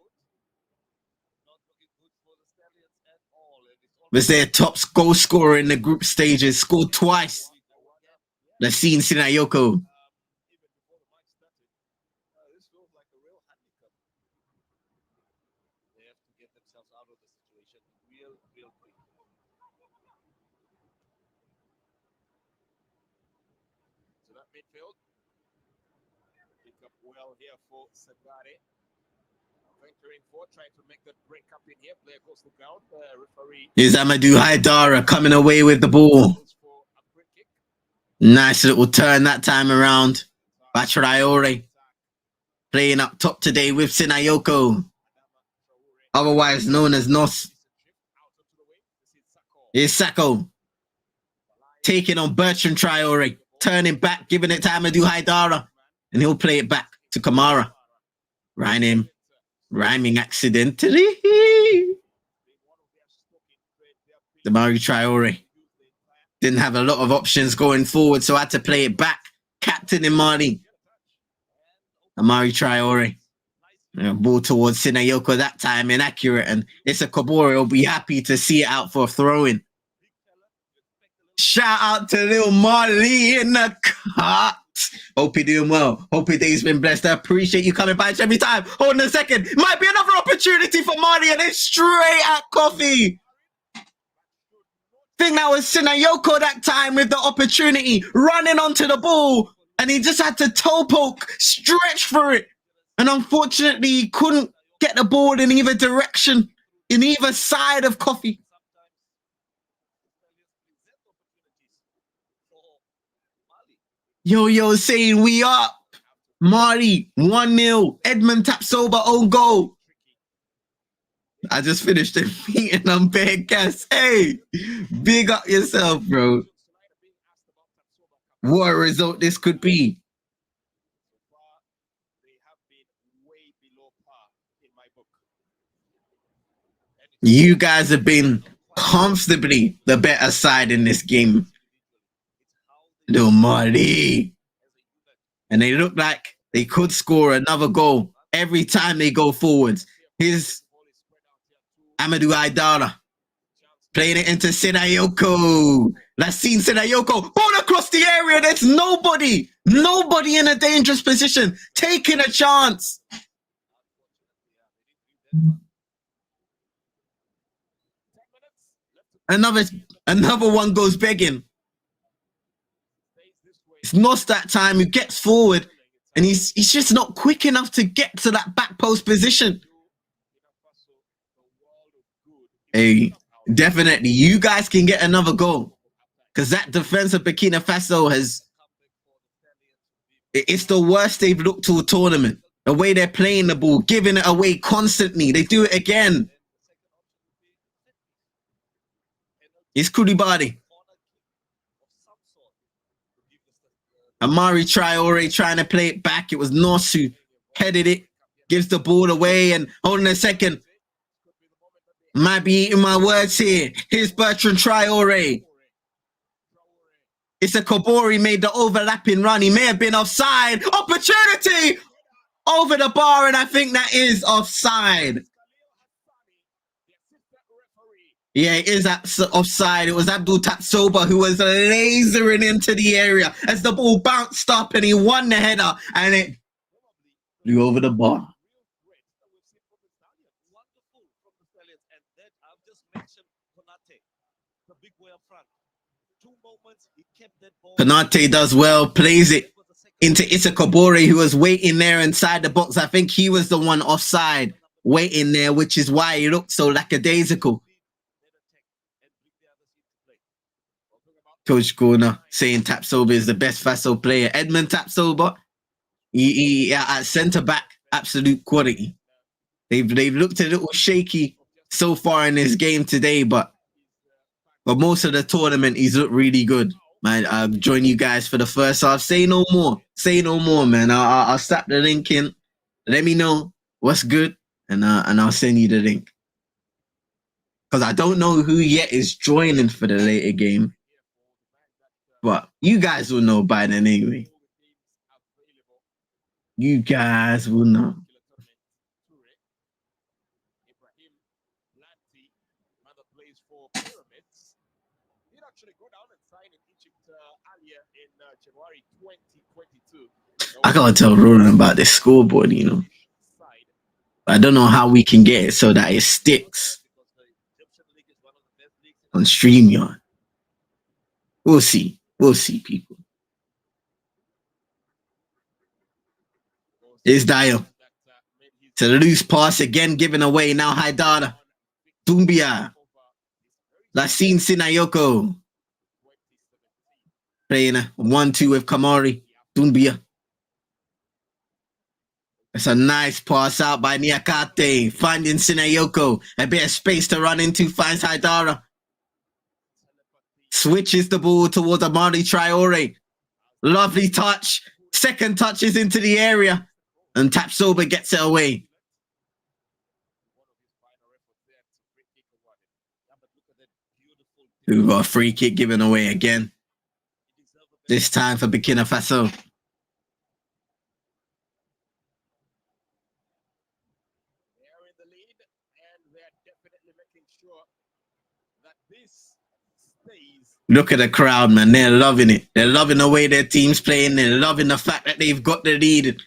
looking good for the Stallions at all. And it's Was their top goal scorer in the group stages, scored twice. Let's see Sinayoko. even before the match started. This feels like a real handicap. They have to get themselves out of the situation real quick. So that midfield. Pick up well here for Sagare. Venturing forward, trying to make that break up in here. Player goes to ground. Referee Here's Amadou Haidara coming away with the ball. goes for a free kick. Nice little turn that time around by Traore. Playing up top today with Sinayoko, otherwise known as Nos. Here's Sako taking on Bertrand Traore. turning back, giving it to Amadou Haidara. And he'll play it back to Kamara. Rhyming accidentally. Amari Traore didn't have a lot of options going forward, so I had to play it back. Captain in Mali. Amari Traore. Ball towards Sinayoko that time, inaccurate. And Issa Kabore will be happy to see it out for a throw-in. Shout out to little Marley in the cut. Hope you're doing well. Hope your day's been blessed. I appreciate you coming by every time. Hold on a second. Might be another opportunity for Marley, and it's straight at Coffee. Think that was Sinayoko that time with the opportunity, running onto the ball, and he just had to toe poke, stretch for it. And unfortunately, he couldn't get the ball in either direction, in either side of Coffee. Yo, saying we up. Mali, 1-0. Edmund Tapsoba, own goal. I just finished the meeting on bare gas. Hey, big up yourself, bro. What a result this could be. You guys have been comfortably the better side in this game. Little Marty. And they look like they could score another goal every time they go forwards. Here's Amadou Haidara playing it into Sinayoko. LAST-16 Sinayoko. Ball across the area. There's nobody in a dangerous position. Taking a chance. Another one goes begging. It's Nos that time who gets forward, and he's just not quick enough to get to that back post position. Hey, definitely, you guys can get another goal, because that defense of Burkina Faso it's the worst they've looked to a tournament. The way they're playing the ball, giving it away constantly. They do it again. It's Koulibaly. Amari Traore trying to play it back. It was Nos who headed it. Gives the ball away, and hold on a second. Might be eating my words here. Here's Bertrand Traore. It's a Kabori made the overlapping run. He may have been offside. Opportunity over the bar, and I think that is offside. Yeah, it is offside. It was Abdul Tapsoba who was lasering into the area as the ball bounced up, and he won the header, and it flew over the bar. Konate does well, plays it into Issa Kabore, who was waiting there inside the box. I think he was the one offside, waiting there, which is why he looked so lackadaisical. Coach Corner saying Tapsoba is the best Faso player. Edmund Tapsoba, he at centre back, absolute quality. They've looked a little shaky so far in this game today, but most of the tournament he's looked really good. Man, I'll join you guys for the first half. Say no more. Say no more, man. I'll slap the link in. Let me know what's good, and I'll send you the link. Because I don't know who yet is joining for the later game. But you guys will know by then anyway. You guys will know. I gotta tell Roland about this scoreboard, you know. I don't know how we can get it so that it sticks on StreamYard. We'll see. We'll see, people. Here's Dio. To the loose pass again, given away. Now Haidara. Doumbia. LAST-16 Sinayoko. Playing a 1-2 with Kamari. Doumbia. It's a nice pass out by Niakate. Finding Sinayoko. A bit of space to run into. Finds Haidara. Switches the ball towards Amari Traore. Lovely touch. Second touch is into the area. And Tapsoba gets it away. We've got a free kick given away again. This time for Burkina Faso. They're in the lead, and they're definitely making sure that this stays. Look at the crowd, man. They're loving it. They're loving the way their team's playing. They're loving the fact that they've got the lead.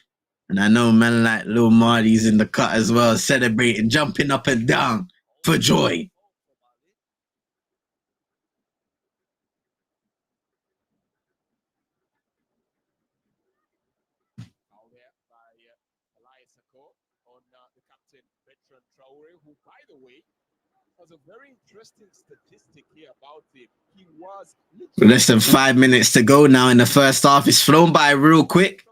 And I know man like Lil Marty's in the cut as well, celebrating, jumping up and down for joy. Out there by on the captain, veteran Traore, who, by the way, has a very interesting statistic here about him. He was less than 5 minutes to go now in the first half. It's flown by real quick.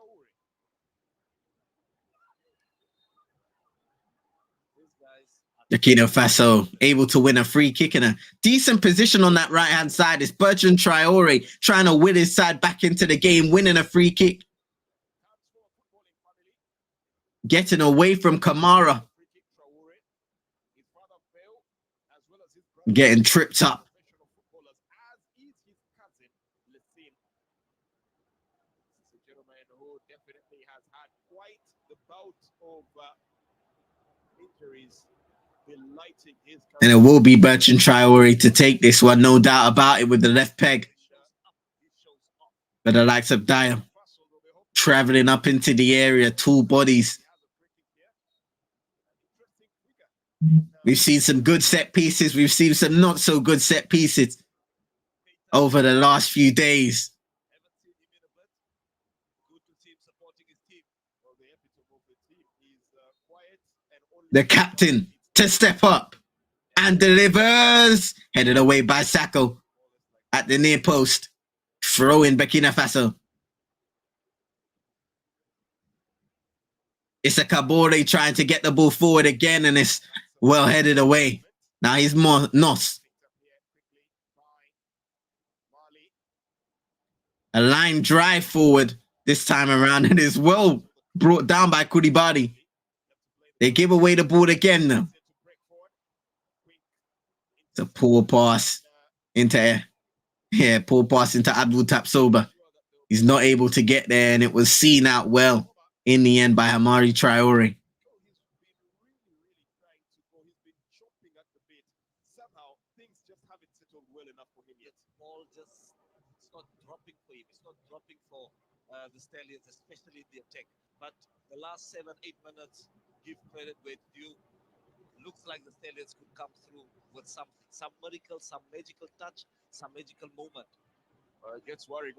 Burkina Faso able to win a free kick in a decent position on that right-hand side. It's Bertrand Traore trying to win his side back into the game, winning a free kick. Getting away from Kamara. Getting tripped up. And it will be Bertrand Traore to take this one, no doubt about it, with the left peg. But the likes of Dyer traveling up into the area, two bodies. We've seen some good set pieces. We've seen some not so good set pieces over the last few days. The captain to step up and delivers. Headed away by Sacco at the near post. Throw in Burkina Faso. It's a Kabore trying to get the ball forward again, and it's well headed away. Now he's more Nos. A line drive forward this time around, and is well brought down by Koulibaly. They give away the ball again now. It's a poor pass into poor pass into Abdul Tapsoba. He's not able to get there, and it was seen out well in the end by Hamari Traore. The Stallions, especially in the attack. But the last 7-8 minutes, give credit where it's due. Looks like the Stallions could come through with something, some miracle, some magical touch, some magical moment.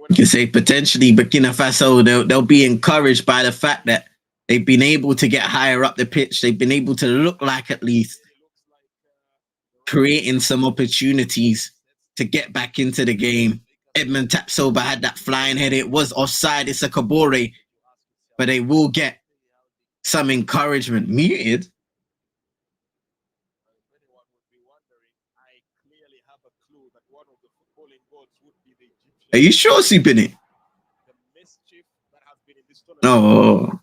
You can say potentially Burkina Faso, they'll be encouraged by the fact that they've been able to get higher up the pitch. They've been able to look like at least creating some opportunities to get back into the game. Edmund Tapsoba had that flying head. It was offside. It's a Kabore, but they will get some encouragement. Muted. Are you sure, Supini? Oh.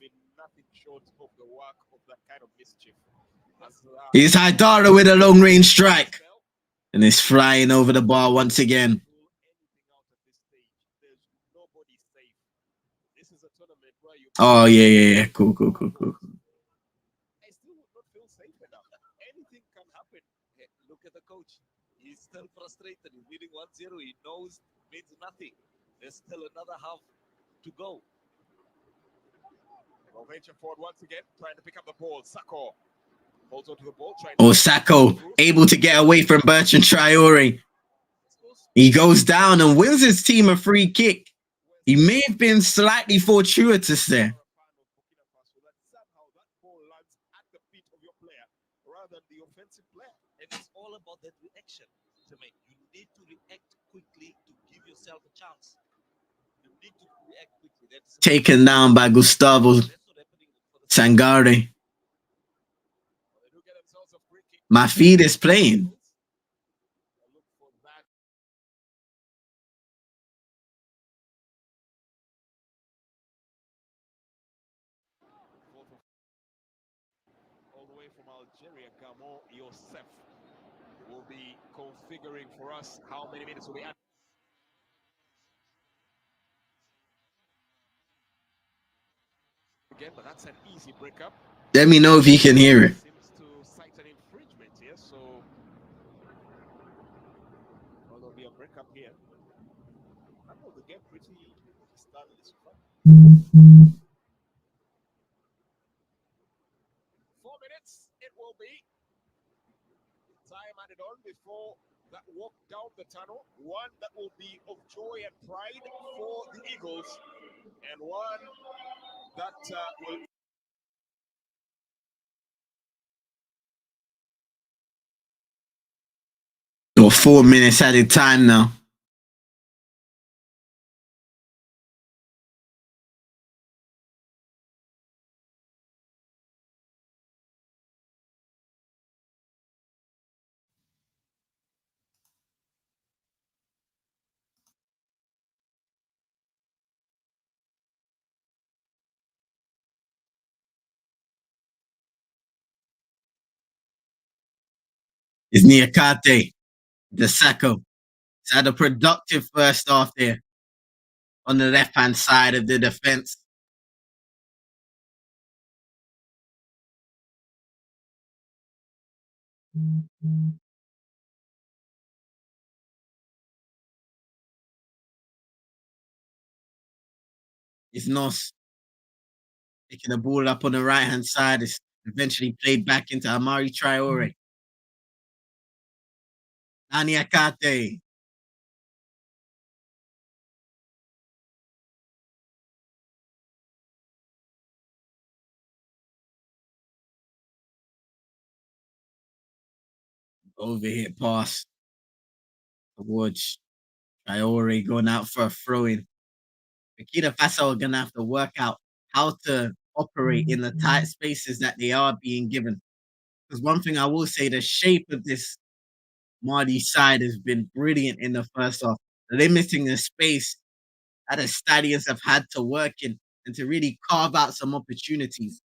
He's Haidara with a long range strike. And it's flying over the bar once again. Oh, yeah. Cool. I still would not feel safe enough. Anything can happen. Hey, look at the coach. He's still frustrated. He's leading 1-0. He knows it means nothing. There's still another half to go. Well, venture forward once again, trying to pick up the ball. Sacco holds onto the ball. Sacco able to get away from Bertrand Traore. He goes down and wins his team a free kick. He may have been slightly fortuitous there. And it's all about that reaction. You need to react quickly to give yourself a chance. You need to react quickly. That's taken down by Gustavo Sangare. My feet is playing. from Algeria, Gamo Youssef, will be configuring for us how many minutes will be added again, but that's an easy breakup. Let me know if you can hear it. Seems to cite an infringement here, so there'll be a breakup here. I know the game pretty standard so far. 4 minutes it will be. Time added on before that walk down the tunnel. One that will be of joy and pride for the Eagles, and one that will. Or 4 minutes added time now. It's Niakate, the Sacco. It's had a productive first half there on the left-hand side of the defense. It's Nos picking the ball up on the right-hand side. It's eventually played back into Amari Traore. Niakate. Overhit pass towards Traore going out for a throw-in. Burkina Faso are going to have to work out how to operate in the tight spaces that they are being given. Because one thing I will say, the shape of this Mali side has been brilliant in the first half, limiting the space that the Stallions have had to work in and to really carve out some opportunities.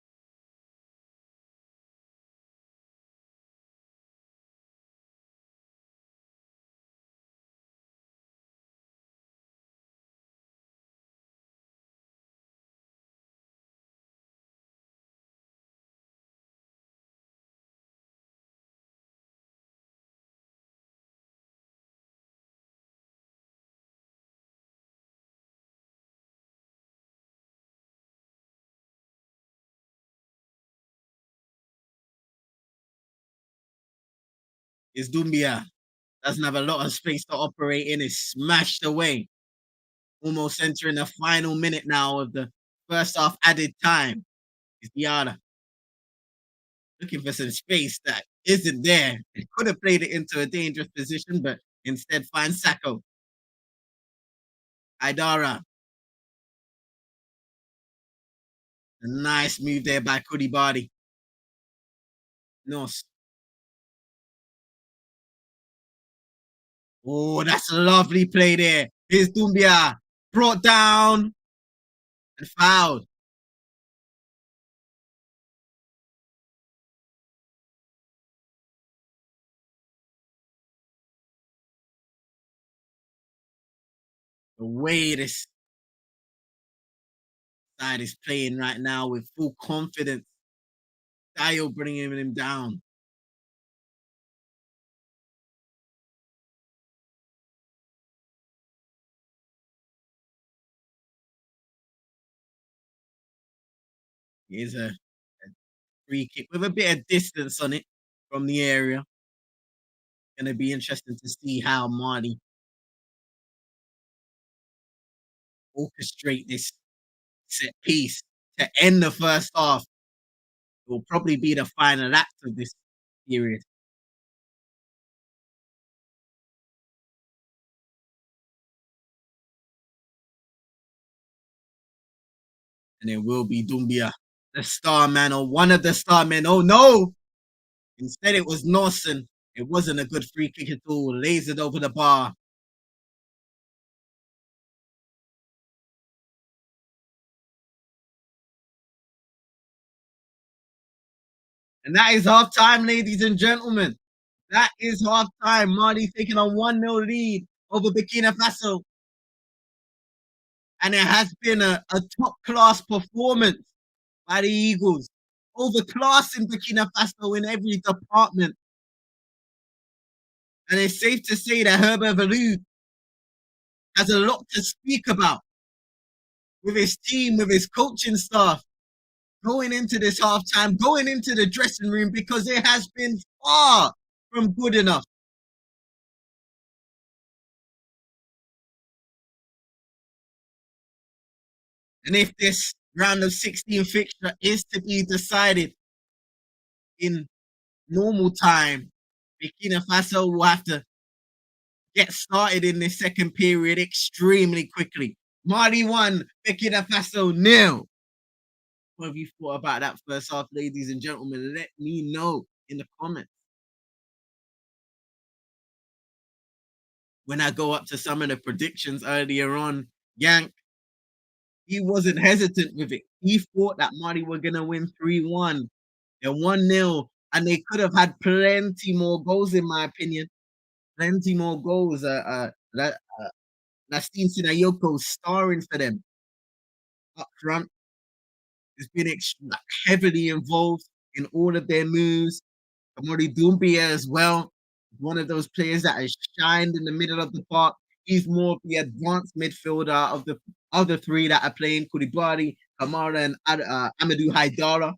Is Dumbia doesn't have a lot of space to operate in. It's smashed away. Almost entering the final minute now of the first half added time. It's Diarra looking for some space that isn't there. He could have played it into a dangerous position, but instead finds Sacco. Idara. A nice move there by Koulibaly. Nos. Oh, that's a lovely play there. Here's Dumbia. Brought down and fouled. The way this side is playing right now with full confidence. Dio bringing him down. Here's a free kick with a bit of distance on it from the area. Gonna be interesting to see how Marty orchestrate this set piece to end the first half. It will probably be the final act of this period. And it will be Dumbia, the star man, or one of the star men. Oh no! Instead, it was Norson. It wasn't a good free kick at all. Lasered over the bar. And that is half time, ladies and gentlemen. That is half time. Mali taking a 1-0 lead over Burkina Faso. And it has been a top class performance by the Eagles. Overclassing Burkina Faso in every department. And it's safe to say that Herbert Valou has a lot to speak about with his team, with his coaching staff, going into this halftime, going into the dressing room, because it has been far from good enough. And if this round of 16 fixture is to be decided in normal time, Burkina Faso will have to get started in the second period extremely quickly. Mali 1, Burkina Faso 0. What have you thought about that first half, ladies and gentlemen? Let me know in the comments. When I go up to some of the predictions earlier on, Yank, he wasn't hesitant with it. He thought that Mali were going to win 3-1. They're 1-0, and they could have had plenty more goals, in my opinion. Plenty more goals. Nastine Sinayoko starring for them up front. Has been heavily involved in all of their moves. Amori Doumbia as well, one of those players that has shined in the middle of the park. He's more of the advanced midfielder of the other three that are playing, Koulibaly, Kamara, and Amadou Haidara,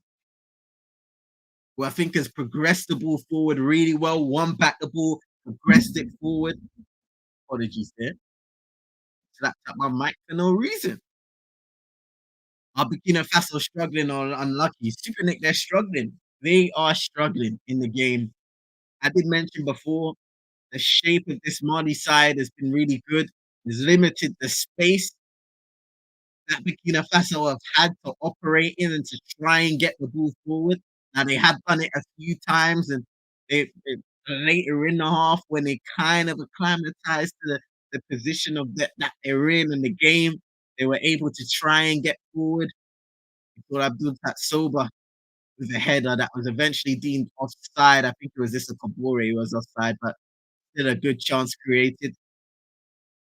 who I think has progressed the ball forward really well, won back the ball, progressed it forward. Apologies there. Slapped up my mic for no reason. Are Burkina Faso struggling or unlucky? Super Nick, they're struggling. They are struggling in the game. I did mention before, the shape of this Mali side has been really good. It's limited the space that Burkina Faso have had to operate in and to try and get the ball forward. Now, they have done it a few times, and they later in the half, when they kind of acclimatized to the position of that they're in the game, they were able to try and get forward. But Abdul Tatsoba with a header that was eventually deemed offside. I think it was this Kabore who was offside, but still a good chance created.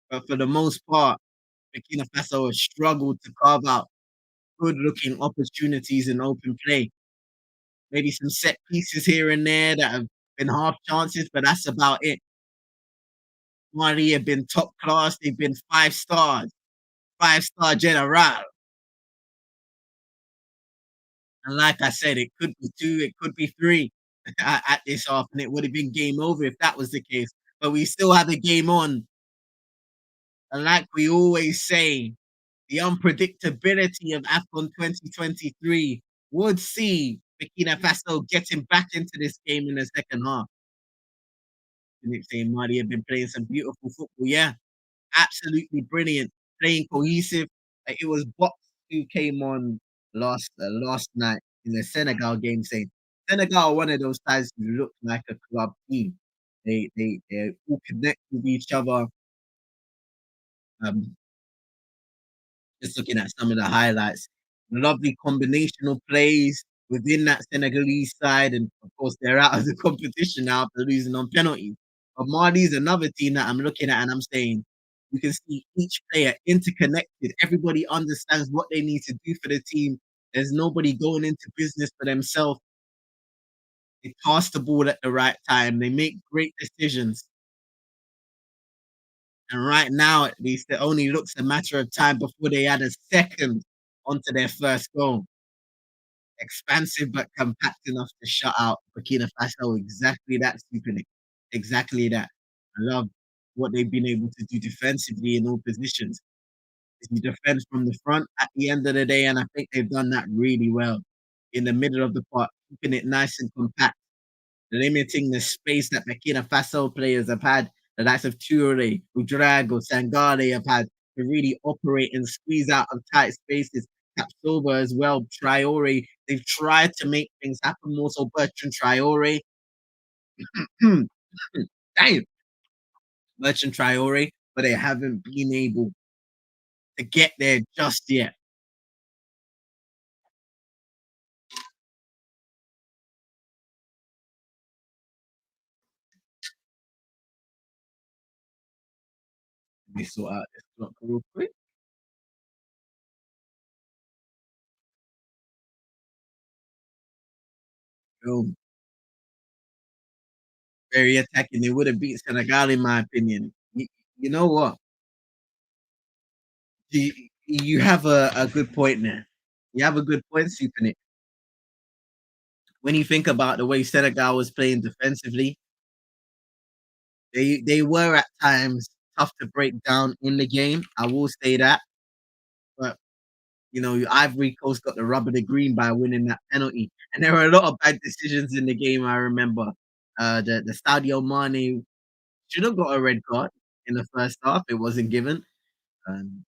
But for the most part, Burkina Faso has struggled to carve out good-looking opportunities in open play. Maybe some set pieces here and there that have been half chances, but that's about it. Mali have been top class. They've been 5 stars, 5-star general. And like I said, it could be 2, it could be 3 at this half, and it would have been game over if that was the case. But we still have a game on. And like we always say, the unpredictability of Afcon 2023 would see Burkina Faso getting back into this game in the second half. Nick saying Marty have been playing some beautiful football. Yeah, absolutely brilliant. Playing cohesive. It was Box who came on last night in the Senegal game saying Senegal are one of those sides who look like a club team. They all connect with each other. Um, just looking at some of the highlights. Lovely combinational plays within that Senegalese side. And of course, they're out of the competition now after losing on penalties. But Mali's another team that I'm looking at and I'm saying, you can see each player interconnected. Everybody understands what they need to do for the team. There's nobody going into business for themselves. They pass the ball at the right time. They make great decisions. And right now, at least, it only looks a matter of time before they add a second onto their first goal. Expansive but compact enough to shut out Burkina Faso. Exactly that, Stupid. Exactly that. I love what they've been able to do defensively in all positions. You defend from the front at the end of the day, and I think they've done that really well. In the middle of the park, keeping it nice and compact, limiting the space that Burkina Faso players have had. The likes of Toure, Udrago, Sangare have had to really operate and squeeze out of tight spaces. Capsova as well, Traore. They've tried to make things happen more so. Bertrand Traore. Damn. Bertrand Traore, but they haven't been able to get there just yet. me sort out this clock real quick. Boom. Very attacking. They would have beat Senegal, in my opinion. You know what? You, you have a good point there. You have a good point, Super Nick. When you think about the way Senegal was playing defensively, they were at times tough to break down in the game. I will say that. But Ivory Coast got the rub of the green by winning that penalty. And there were a lot of bad decisions in the game, I remember. The Sadio Mane should have got a red card in the first half. It wasn't given. Um,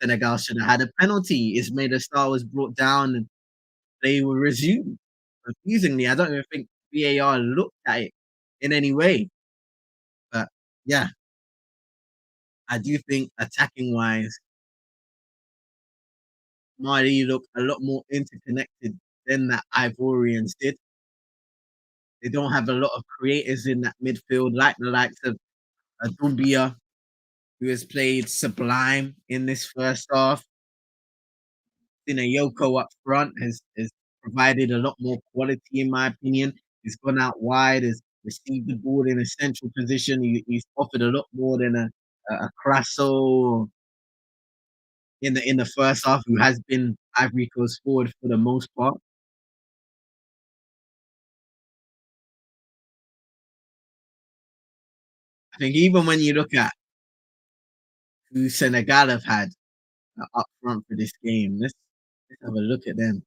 Senegal should have had a penalty. Ismail Star was brought down and they were resumed. Confusingly, I don't even think VAR looked at it in any way. But yeah, I do think attacking wise, Mali look a lot more interconnected than that Ivorians did. They don't have a lot of creators in that midfield, like the likes of Dumbia, who has played sublime in this first half. Yoko up front has provided a lot more quality, in my opinion. He's gone out wide, has received the ball in a central position. He's offered a lot more than a Crasso in the first half, who has been Ivory Coast forward for the most part. I think even when you look at who Senegal have had up front for this game, let's have a look at them.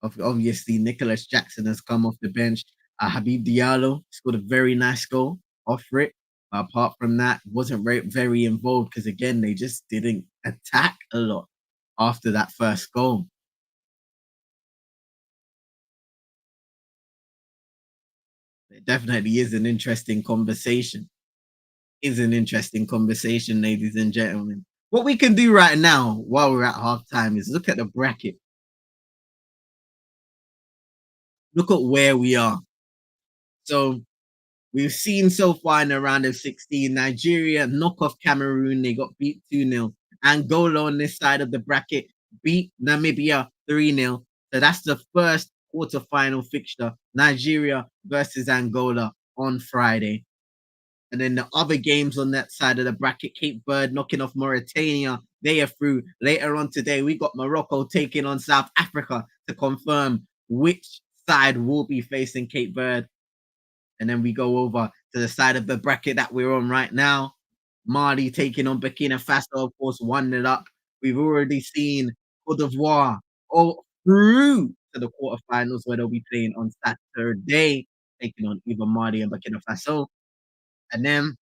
Obviously, Nicholas Jackson has come off the bench. Habib Diallo scored a very nice goal off it. Apart from that, wasn't very involved because again, they just didn't attack a lot after that first goal. It definitely is an interesting conversation. Is an interesting conversation, ladies and gentlemen. What we can do right now while we're at halftime is look at the bracket. Look at where we are. So we've seen so far in the round of 16, Nigeria knock off Cameroon. They got beat 2-0. Angola on this side of the bracket beat Namibia 3-0. So that's the first quarterfinal fixture. Nigeria versus Angola on Friday. And then the other games on that side of the bracket, Cape Verde knocking off Mauritania. They are through. Later on today, we got Morocco taking on South Africa to confirm which side will be facing Cape Verde. And then we go over to the side of the bracket that we're on right now. Mali taking on Burkina Faso, of course, 1-0 up. We've already seen Cote d'Ivoire all through to the quarterfinals where they'll be playing on Saturday, taking on either Mali and Burkina Faso. And then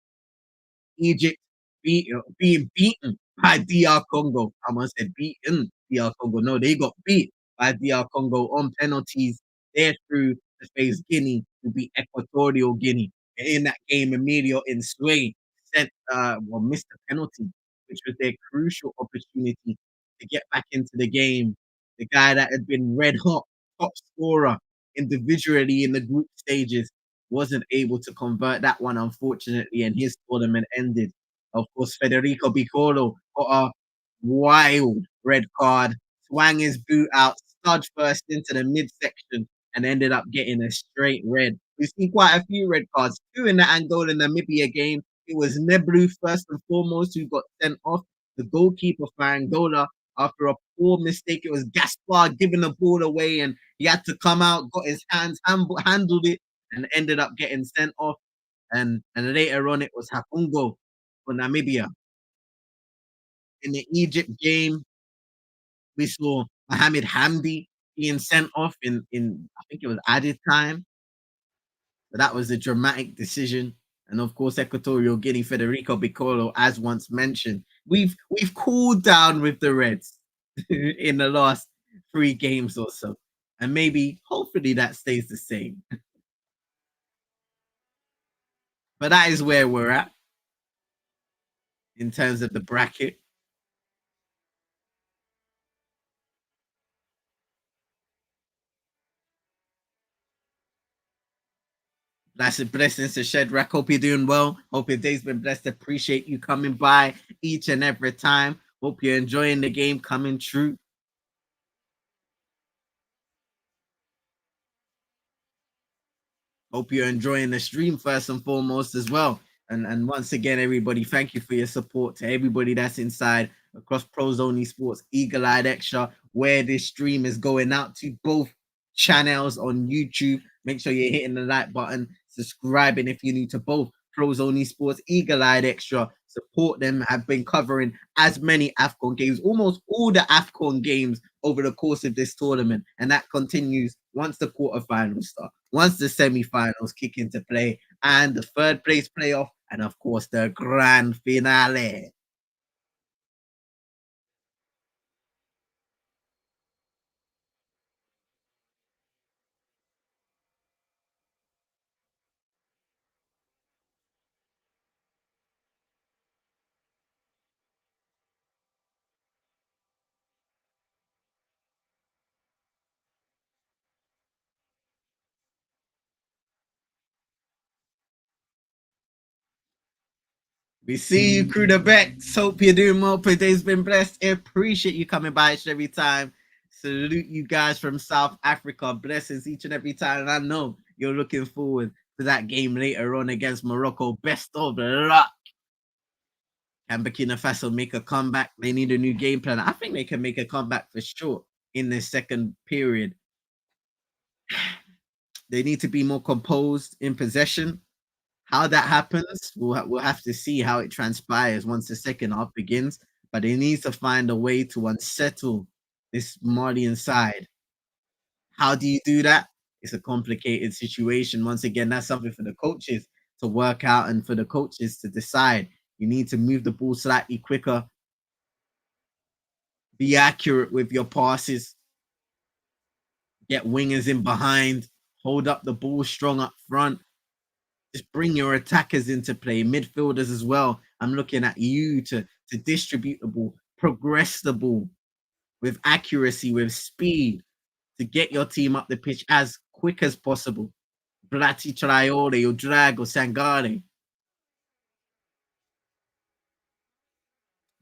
Egypt being beaten by DR Congo. I must say beaten DR Congo. No, they got beat by DR Congo on penalties. They're through to face Guinea, to beat Equatorial Guinea. And in that game, Emilio Insue missed a penalty, which was their crucial opportunity to get back into the game. The guy that had been red hot, top scorer individually in the group stages, wasn't able to convert that one, unfortunately, and his tournament ended. Of course, Federico Piccolo got a wild red card, swang his boot out, studged first into the midsection, and ended up getting a straight red. We've seen quite a few red cards, two in the Angola Namibia game. It was Neblu first and foremost who got sent off. The goalkeeper for Angola, after a poor mistake, it was Gaspar giving the ball away, and he had to come out, got his hands, handled it, and ended up getting sent off. And later on, it was Hakungo for Namibia. In the Egypt game, we saw Mohamed Hamdi being sent off in I think it was added time. So that was a dramatic decision. And of course, Equatorial Guinea, Federico Piccolo, as once mentioned, we've cooled down with the Reds in the last 3 games or so. And maybe, hopefully, that stays the same. But that is where we're at in terms of the bracket. Blessed blessings to Shedrack. Hope you're doing well. Hope your day's been blessed. Appreciate you coming by each and every time. Hope you're enjoying the game coming true. Hope you're enjoying the stream first and foremost as well. And once again, everybody, thank you for your support to everybody that's inside across Pros Only Sports, Eagle Eyed Extra, where this stream is going out to both channels on YouTube. Make sure you're hitting the like button, subscribing if you're new to both Pros Only Sports, Eagle Eyed Extra. Support them. Have been covering as many Afcon games, almost all the Afcon games over the course of this tournament, and that continues once the quarterfinals start, once the semi-finals kick into play, and the third place playoff, and of course the grand finale. We see you, crew the Becks. Hope you're doing well. Today's been blessed. I appreciate you coming by each and every time. Salute you guys from South Africa. Blessings each and every time. And I know you're looking forward to that game later on against Morocco. Best of luck. Can Burkina Faso make a comeback? They need a new game plan. I think they can make a comeback for sure in the second period. They need to be more composed in possession. How that happens, we'll have to see how it transpires once the second half begins. But they need to find a way to unsettle this Malian side. How do you do that? It's a complicated situation. Once again, that's something for the coaches to work out and for the coaches to decide. You need to move the ball slightly quicker, be accurate with your passes, get wingers in behind, hold up the ball strong up front. Just bring your attackers into play, midfielders as well. I'm looking at you to distribute the ball, progress the ball with accuracy, with speed, to get your team up the pitch as quick as possible. Blatti Traore or Drag or Sangare.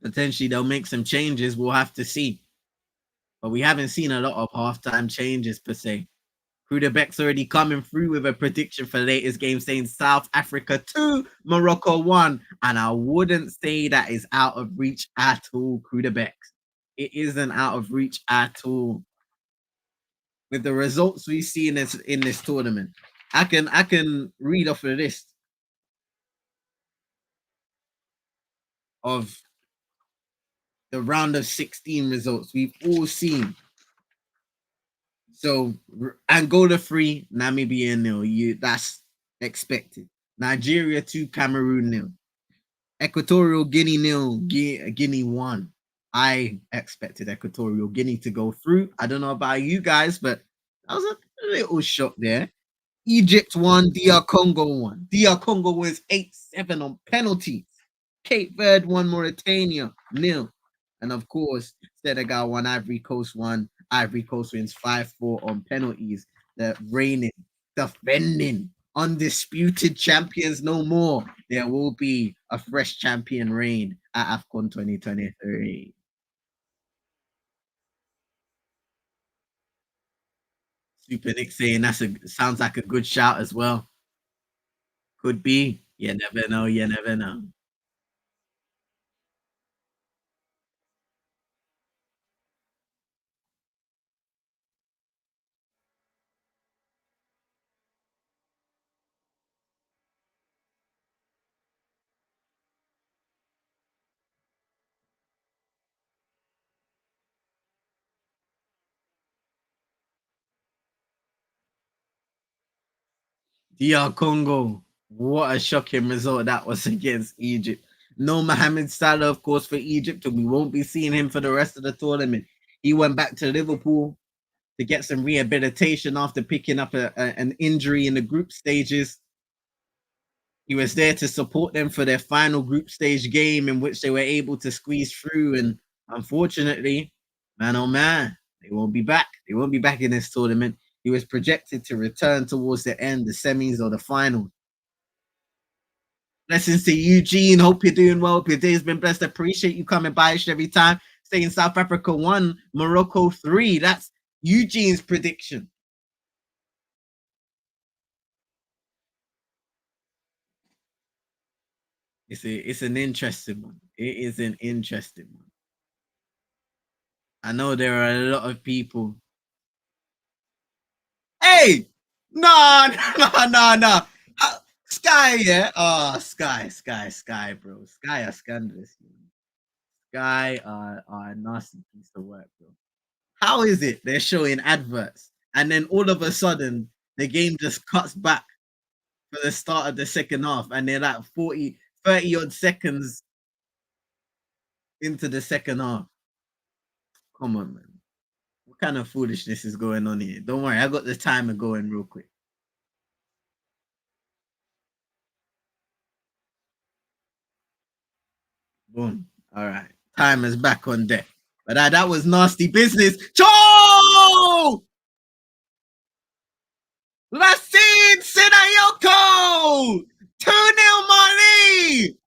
Potentially they'll make some changes. We'll have to see. But we haven't seen a lot of halftime changes per se. Beck's already coming through with a prediction for latest game saying South Africa 2, Morocco 1. And I wouldn't say that is out of reach at all, Beck's. It isn't out of reach at all. With the results we see in this tournament, I can read off a list of the round of 16 results we've all seen. So Angola 3, Namibia 0. That's expected. Nigeria 2, Cameroon 0. Equatorial Guinea 0, Guinea 1. I expected Equatorial Guinea to go through. I don't know about you guys, but that was a little shock there. Egypt 1, DR Congo 1. DR Congo wins 8-7 on penalties. Cape Verde 1, Mauritania 0. And of course, Senegal 1, Ivory Coast 1. Ivory Coast wins 5-4 on penalties. The reigning, defending, undisputed champions no more. There will be a fresh champion reign at Afcon 2023. Super Nick saying sounds like a good shout as well. Could be. You never know. You never know. DR Congo. What a shocking result that was against Egypt. No Mohamed Salah, of course, for Egypt, and we won't be seeing him for the rest of the tournament. He went back to Liverpool to get some rehabilitation after picking up an injury in the group stages. He was there to support them for their final group stage game in which they were able to squeeze through. And unfortunately, man, oh man, they won't be back. They won't be back in this tournament. He was projected to return towards the end, the semis or the final. Blessings to Eugene. Hope you're doing well. Hope your day's been blessed. Appreciate you coming by every time. Saying South Africa 1, Morocco 3. That's Eugene's prediction. It's an interesting one. It is an interesting one. I know there are a lot of people. Hey, no, no, no, no. Sky, yeah. Oh, Sky, bro. Sky are scandalous. Sky are a nasty piece of work, bro. How is it they're showing adverts and then all of a sudden the game just cuts back for the start of the second half and they're like 30 odd seconds into the second half? Come on, man. What kind of foolishness is going on here? Don't worry, I got the timer going real quick. Boom. All right. Timer's back on deck. But that was nasty business. Cho! Lassine Sinayoko! 2-0 Mali!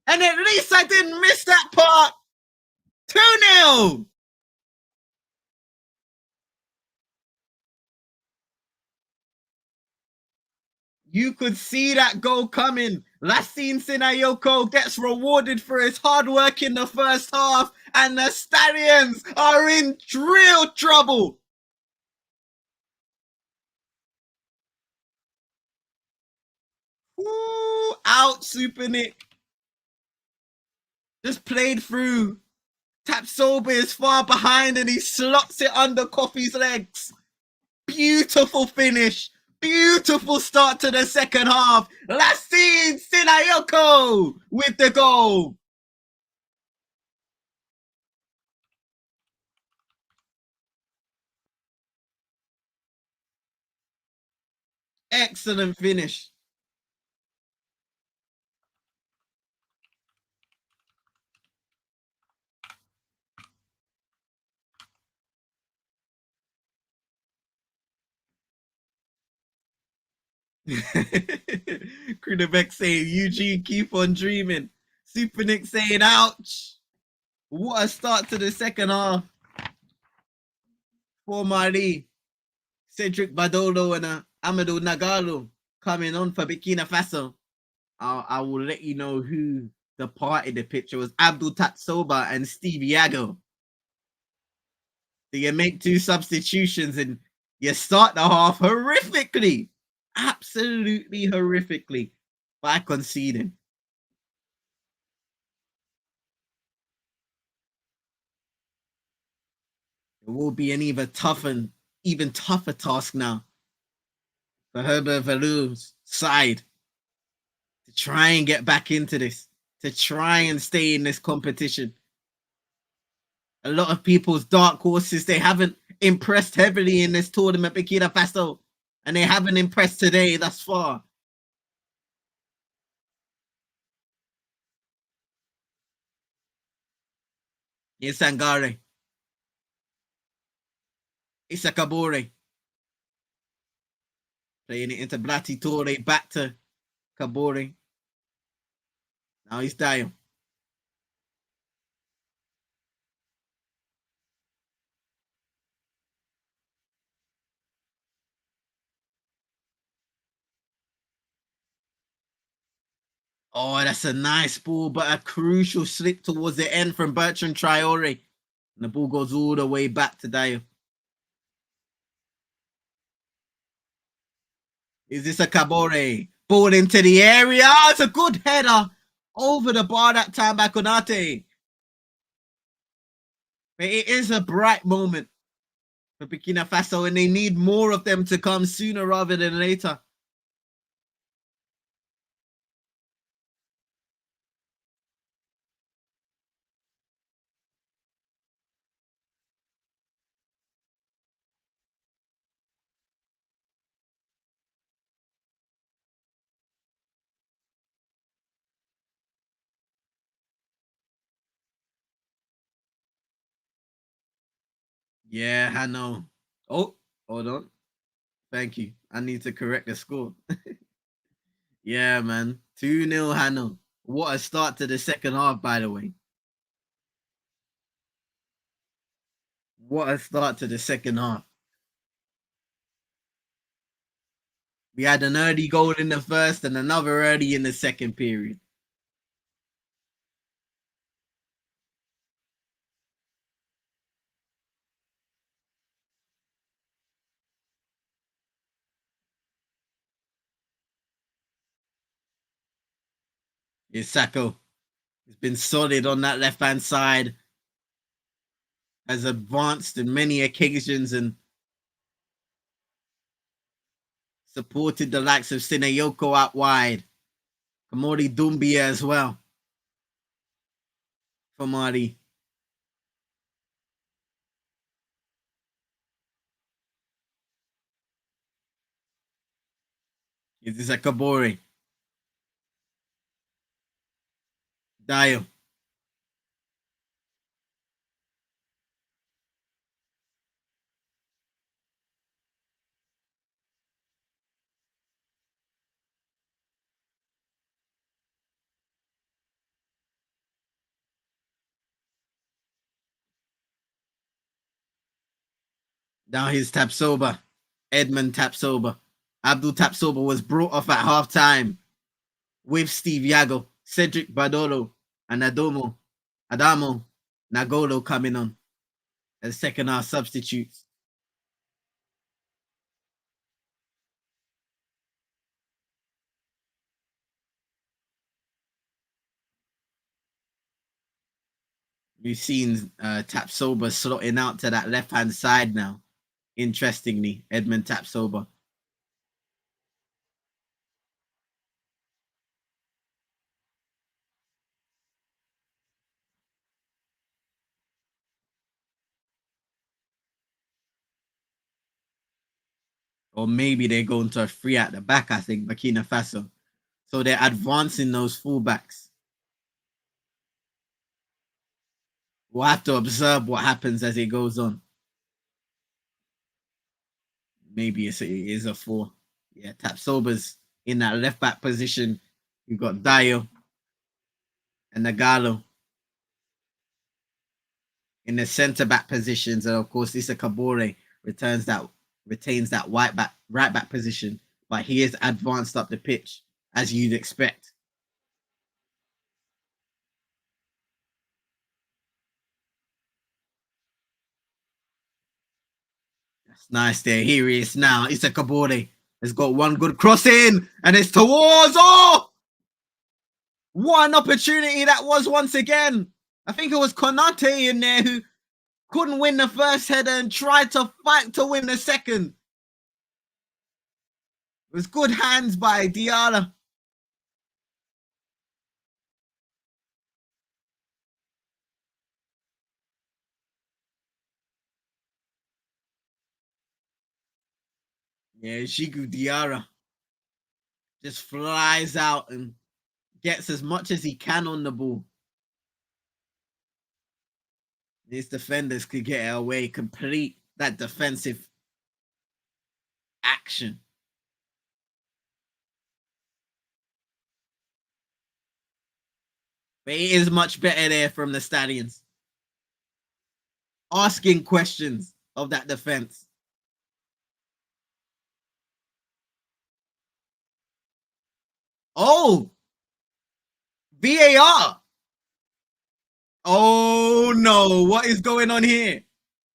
And at least I didn't miss that part. 2-0. You could see that goal coming. Lassine Sinayoko gets rewarded for his hard work in the first half, and the Stallions are in real trouble. Ooh, out, Super Nick. Just played through. Tapsoba is far behind and he slots it under Coffee's legs. Beautiful finish. Beautiful start to the second half. Lassine Sinayoko with the goal. Excellent finish. Krunabek saying, Eugene, keep on dreaming. Super Nick saying, ouch. What a start to the second half for Mali. Cedric Badolo and Amadou Nagalo coming on for Burkina Faso. I will let you know who the part in the picture was. Abdul Tatsoba and Steve Yago. So you make two substitutions and you start the half horrifically. Absolutely horrifically by conceding. It will be an even tougher task now for Herbert Valu's side to try and get back into this, to try and stay in this competition. A lot of people's dark horses, they haven't impressed heavily in this tournament, Burkina Faso, and they haven't impressed today thus far. Here's Sangare. Isakabore. Playing it into Blati Torre, back to Kabore. Now he's dying. Oh, that's a nice ball, but a crucial slip towards the end from Bertrand Traore. And the ball goes all the way back to Dio. Is this a Kabore? Ball into the area. Oh, it's a good header over the bar that time by Konate. But it is a bright moment for Burkina Faso, and they need more of them to come sooner rather than later. Yeah, I know. Oh, Hold on. Thank you. I need to correct the score. Yeah, man. 2-0 Hano. What a start to the second half, by the way. What a start to the second half. We had an early goal in the first and another early in the second period. Isako has been solid on that left-hand side. Has advanced in many occasions and supported the likes of Sinayoko out wide. Kamori Dumbia as well. For Mari. This is a Kabori. Dio. Now here's Tapsoba. Edmund Tapsoba. Abdul Tapsoba was brought off at halftime with Steve Yago, Cedric Badolo, and Adamo Nagolo coming on as second half substitutes. We've seen Tapsoba slotting out to that left hand side now. Interestingly, Edmund Tapsoba. Or maybe they're going to a three at the back, I think, Burkina Faso. So they're advancing those fullbacks. We'll have to observe what happens as it goes on. Maybe it is a 4. Yeah, Tapsoba's in that left back position. You've got Dio and Nagalo in the centre back positions, and of course, Issa Kabore retains that right back position, but he is advanced up the pitch as you'd expect. That's nice there. Here he is now. Issa Kabore has got one good cross in, and it's towards. Oh, what an opportunity that was once again. I think it was Konate in there who couldn't win the first header and tried to fight to win the second. It was good hands by Diarra. Yeah, Shigu Diarra just flies out and gets as much as he can on the ball. These defenders could get it away, complete that defensive action. But it is much better there from the Stallions. Asking questions of that defense. Oh, VAR. Oh no, what is going on here?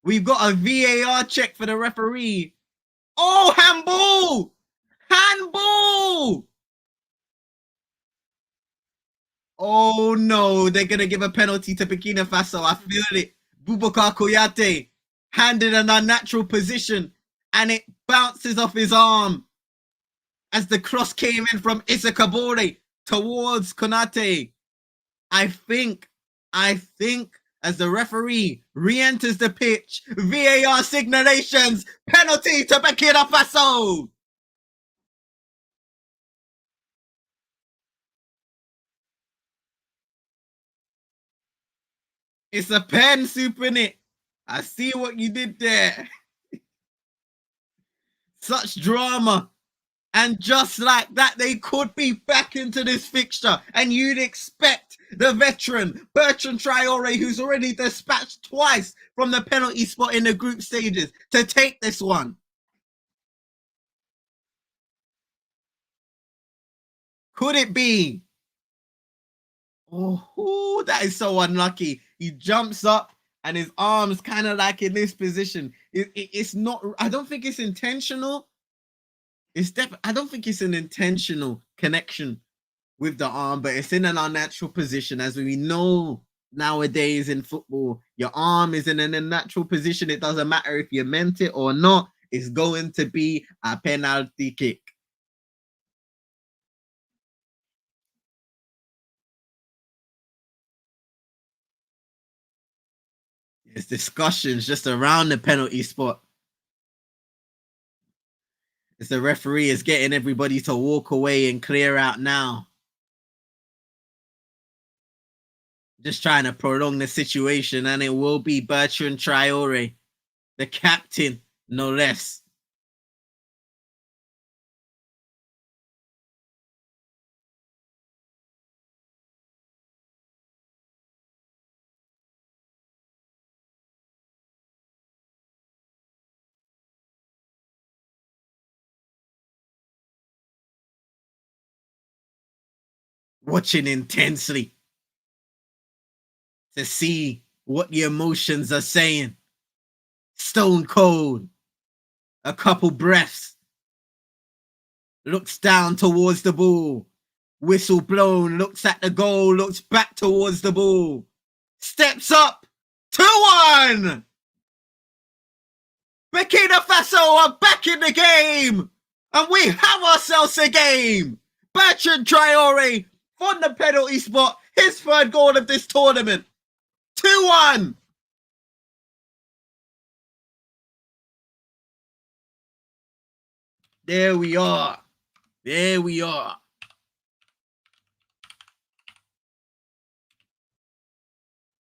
We've got a VAR check for the referee. Oh, handball! Handball! Oh no, they're gonna give a penalty to Burkina Faso. I feel it. Boubacar Kouyate handed an unnatural position and it bounces off his arm as the cross came in from Issa Kabore towards Konate. I think as the referee re-enters the pitch, VAR signalations, penalty to Burkina Faso. It's a pen, Super Nick. I see what you did there. Such drama. And just like that, they could be back into this fixture. And you'd expect the veteran, Bertrand Traore, who's already dispatched twice from the penalty spot in the group stages, to take this one. Could it be? Oh, that is so unlucky. He jumps up and his arms kind of like in this position. It's not, I don't think it's intentional. I don't think it's an intentional connection with the arm, but it's in an unnatural position. As we know nowadays in football, your arm is in an unnatural position. It doesn't matter if you meant it or not. It's going to be a penalty kick. It's discussions just around the penalty spot. As the referee is getting everybody to walk away and clear out now. Just trying to prolong the situation, and it will be Bertrand Traore, the captain, no less. Watching intensely to see what the emotions are saying. Stone cold. A couple breaths. Looks down towards the ball. Whistle blown. Looks at the goal. Looks back towards the ball. Steps up. 2-1. Burkina Faso are back in the game. And we have ourselves a game. Bertrand Traore on the penalty spot. His third goal of this tournament. 2-1. There we are. There we are.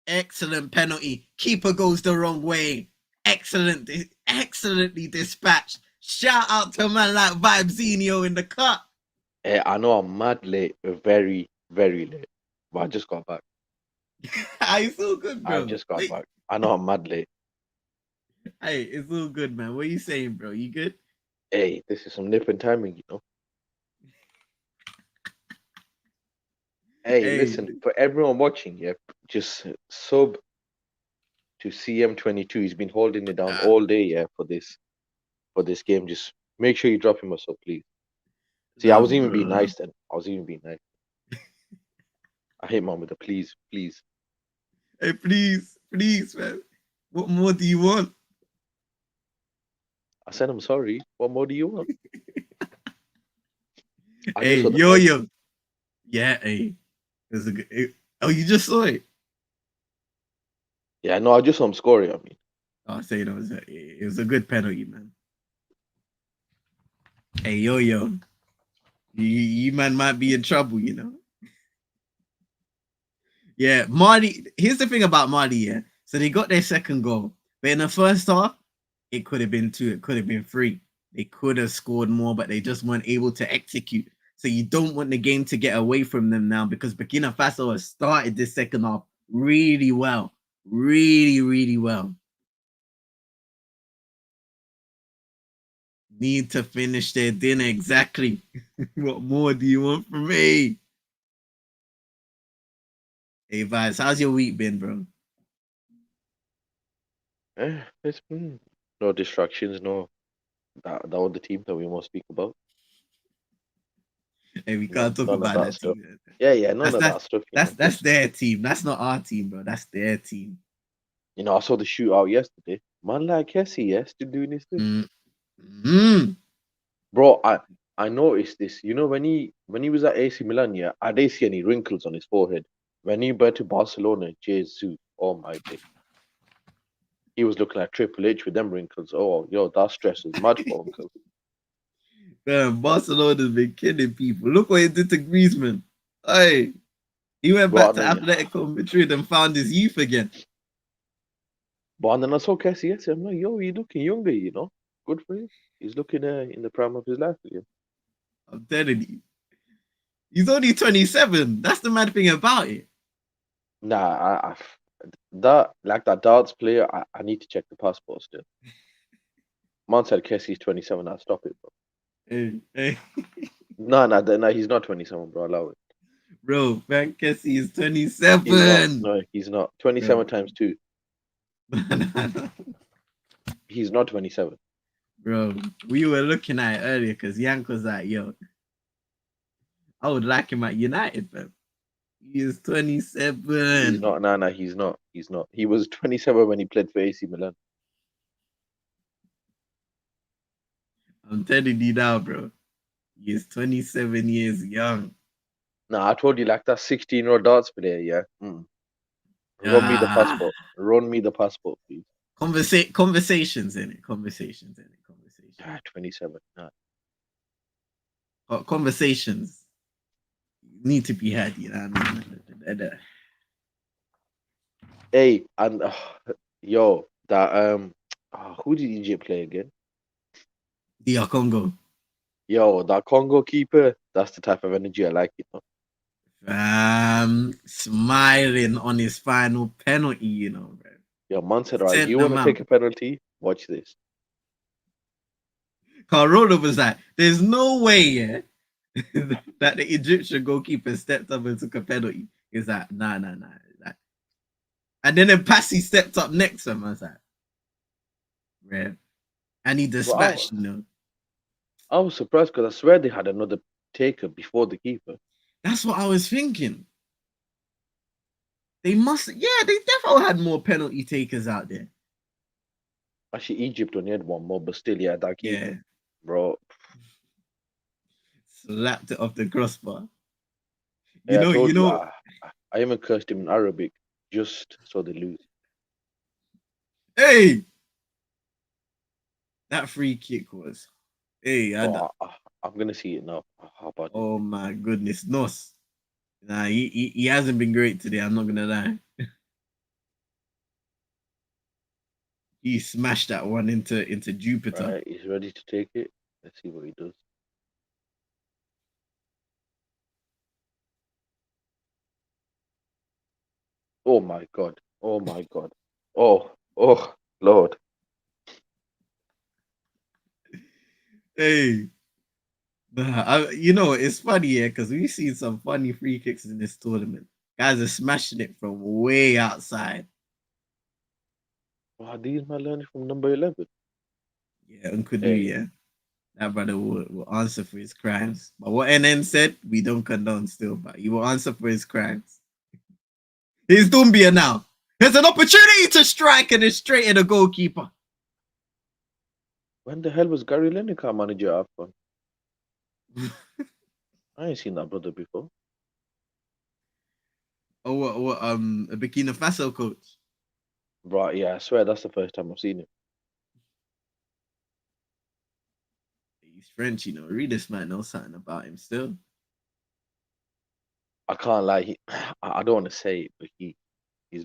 Excellent penalty. Keeper goes the wrong way. Excellently dispatched. Shout out to a man like Vibezinho in the cut. I know I'm mad late, very, very late, but I just got back. It's all good, bro. I just got back. I know I'm mad late. Hey, it's all good, man. What are you saying, bro? You good? Hey, this is some nip and timing, you know. Hey, listen, for everyone watching, yeah, just sub to CM22. He's been holding it down all day, yeah, for this game. Just make sure you drop him a sub, please. See, I was even being nice then. I was even being nice. I hate mom with the please. Hey, please, man. What more do you want? I said I'm sorry. What more do you want? Hey, yo. Yeah, hey. It's a good. Oh, you just saw it? Yeah, no, I just saw him scoring. I mean, I'll say it was a good penalty, man. Hey, yo. You man might be in trouble, you know. Yeah, Marty. Here's the thing about Marty, yeah. So they got their second goal. But in the first half, it could have been 2, it could have been 3. They could have scored more, but they just weren't able to execute. So you don't want the game to get away from them now, because Burkina Faso has started this second half really well. Really well. Need to finish their dinner, exactly. What more do you want from me? Hey, Vibes, how's your week been, bro? It's been no distractions, no that other team that we won't speak about. Hey, we can't talk about that stuff. team. Yeah, none of that stuff. That's their team. That's not our team, bro. That's their team. You know, I saw the shootout yesterday. Man like Kessie, yeah, still doing his thing. Bro, I noticed this. You know, when he was at AC Milan, yeah, I didn't see any wrinkles on his forehead. When he went to Barcelona, Jesus, oh my day. He was looking like Triple H with them wrinkles. Oh, yo, that stress is mad for uncle. Man, Barcelona's been killing people. Look what he did to Griezmann. Hey, he went back to Atletico Madrid and found his youth again. But then I saw Kessie yesterday. I'm like, yo, you're looking younger, you know? Good for him. He's looking in the prime of his life again. I'm telling you. He's only 27. That's the mad thing about it. Nah, that darts player, I need to check the passport still. Man said Kessie's 27. I'll stop it, bro. Hey, No, he's not 27, bro. Allow it. bro, Frank Kessie is He's not. 27. No, he's not. 27 times 2. He's not 27. Bro, we were looking at it earlier because Yank was like, yo, I would like him at United, bro. He is 27. He's not. Nah, he's not. He's not. He was 27 when he played for AC Milan. I'm telling you now, bro. He is 27 years young. Nah, I told you like that 16-year-old darts player, yeah. Run me the passport. Run me the passport, please. Conversations in it. Conversations. 27. Nah. Conversations need to be had, you know. Hey, and yo, that who did Egypt play again? DR Congo. Yo, that Congo keeper, that's the type of energy I like, you know. Smiling on his final penalty, you know, bro. Yo, man said, all right, Sent you want them to out. take a penalty? Watch this. Carola was like, there's no way, yeah, that the Egyptian goalkeeper stepped up and took a penalty. He's like, nah. Like, and then Passy stepped up next to him. I was like, man. And he dispatched, you know. I was surprised because I swear they had another taker before the keeper. That's what I was thinking. They definitely had more penalty takers out there. Actually, Egypt only had one more, but still, yeah, that keeper, bro. Slapped it off the crossbar. I even cursed him in Arabic just so they lose. Hey, that free kick was. Hey, I'm gonna see it now. How about it? Oh my goodness, Nos. Nah, he hasn't been great today. I'm not gonna lie. He smashed that one into Jupiter. Right, he's ready to take it. Let's see what he does. Oh my god. Oh my god. Oh Lord. Hey, it's funny, yeah, because we've seen some funny free kicks in this tournament. Guys are smashing it from way outside. Wow, these my learning from number 11. Yeah, Unkudu, yeah. That brother will answer for his crimes. But what NN said, we don't condone still, but he will answer for his crimes. He's Dumbia now. There's an opportunity to strike and it's straight at the goalkeeper. When the hell was Gary Lineker manager at Afcon? I ain't seen that brother before. Oh, what a Burkina Faso coach. Right, yeah, I swear that's the first time I've seen him. He's French, you know. Readers might know something about him still. I can't lie, I don't want to say it, but he's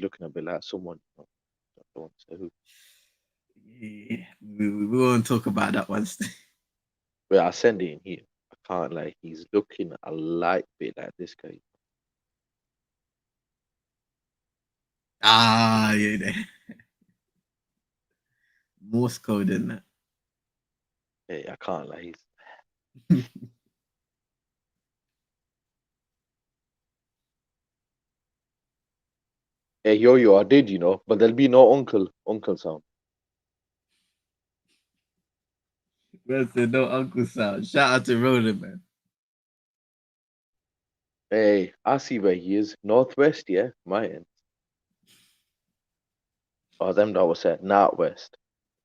looking a bit like someone. I don't want to say who. Yeah, we won't talk about that one. But I send it in here. I can't lie, he's looking a light bit like this guy. Yeah. Morse code in that. Hey, I can't lie, Hey, yo, I did, you know, but there'll be no uncle sound. Man said no Uncle Sound. Shout out to Ronan, man. Hey, I see where he is. Northwest, yeah, my end. Oh, them that was at Northwest.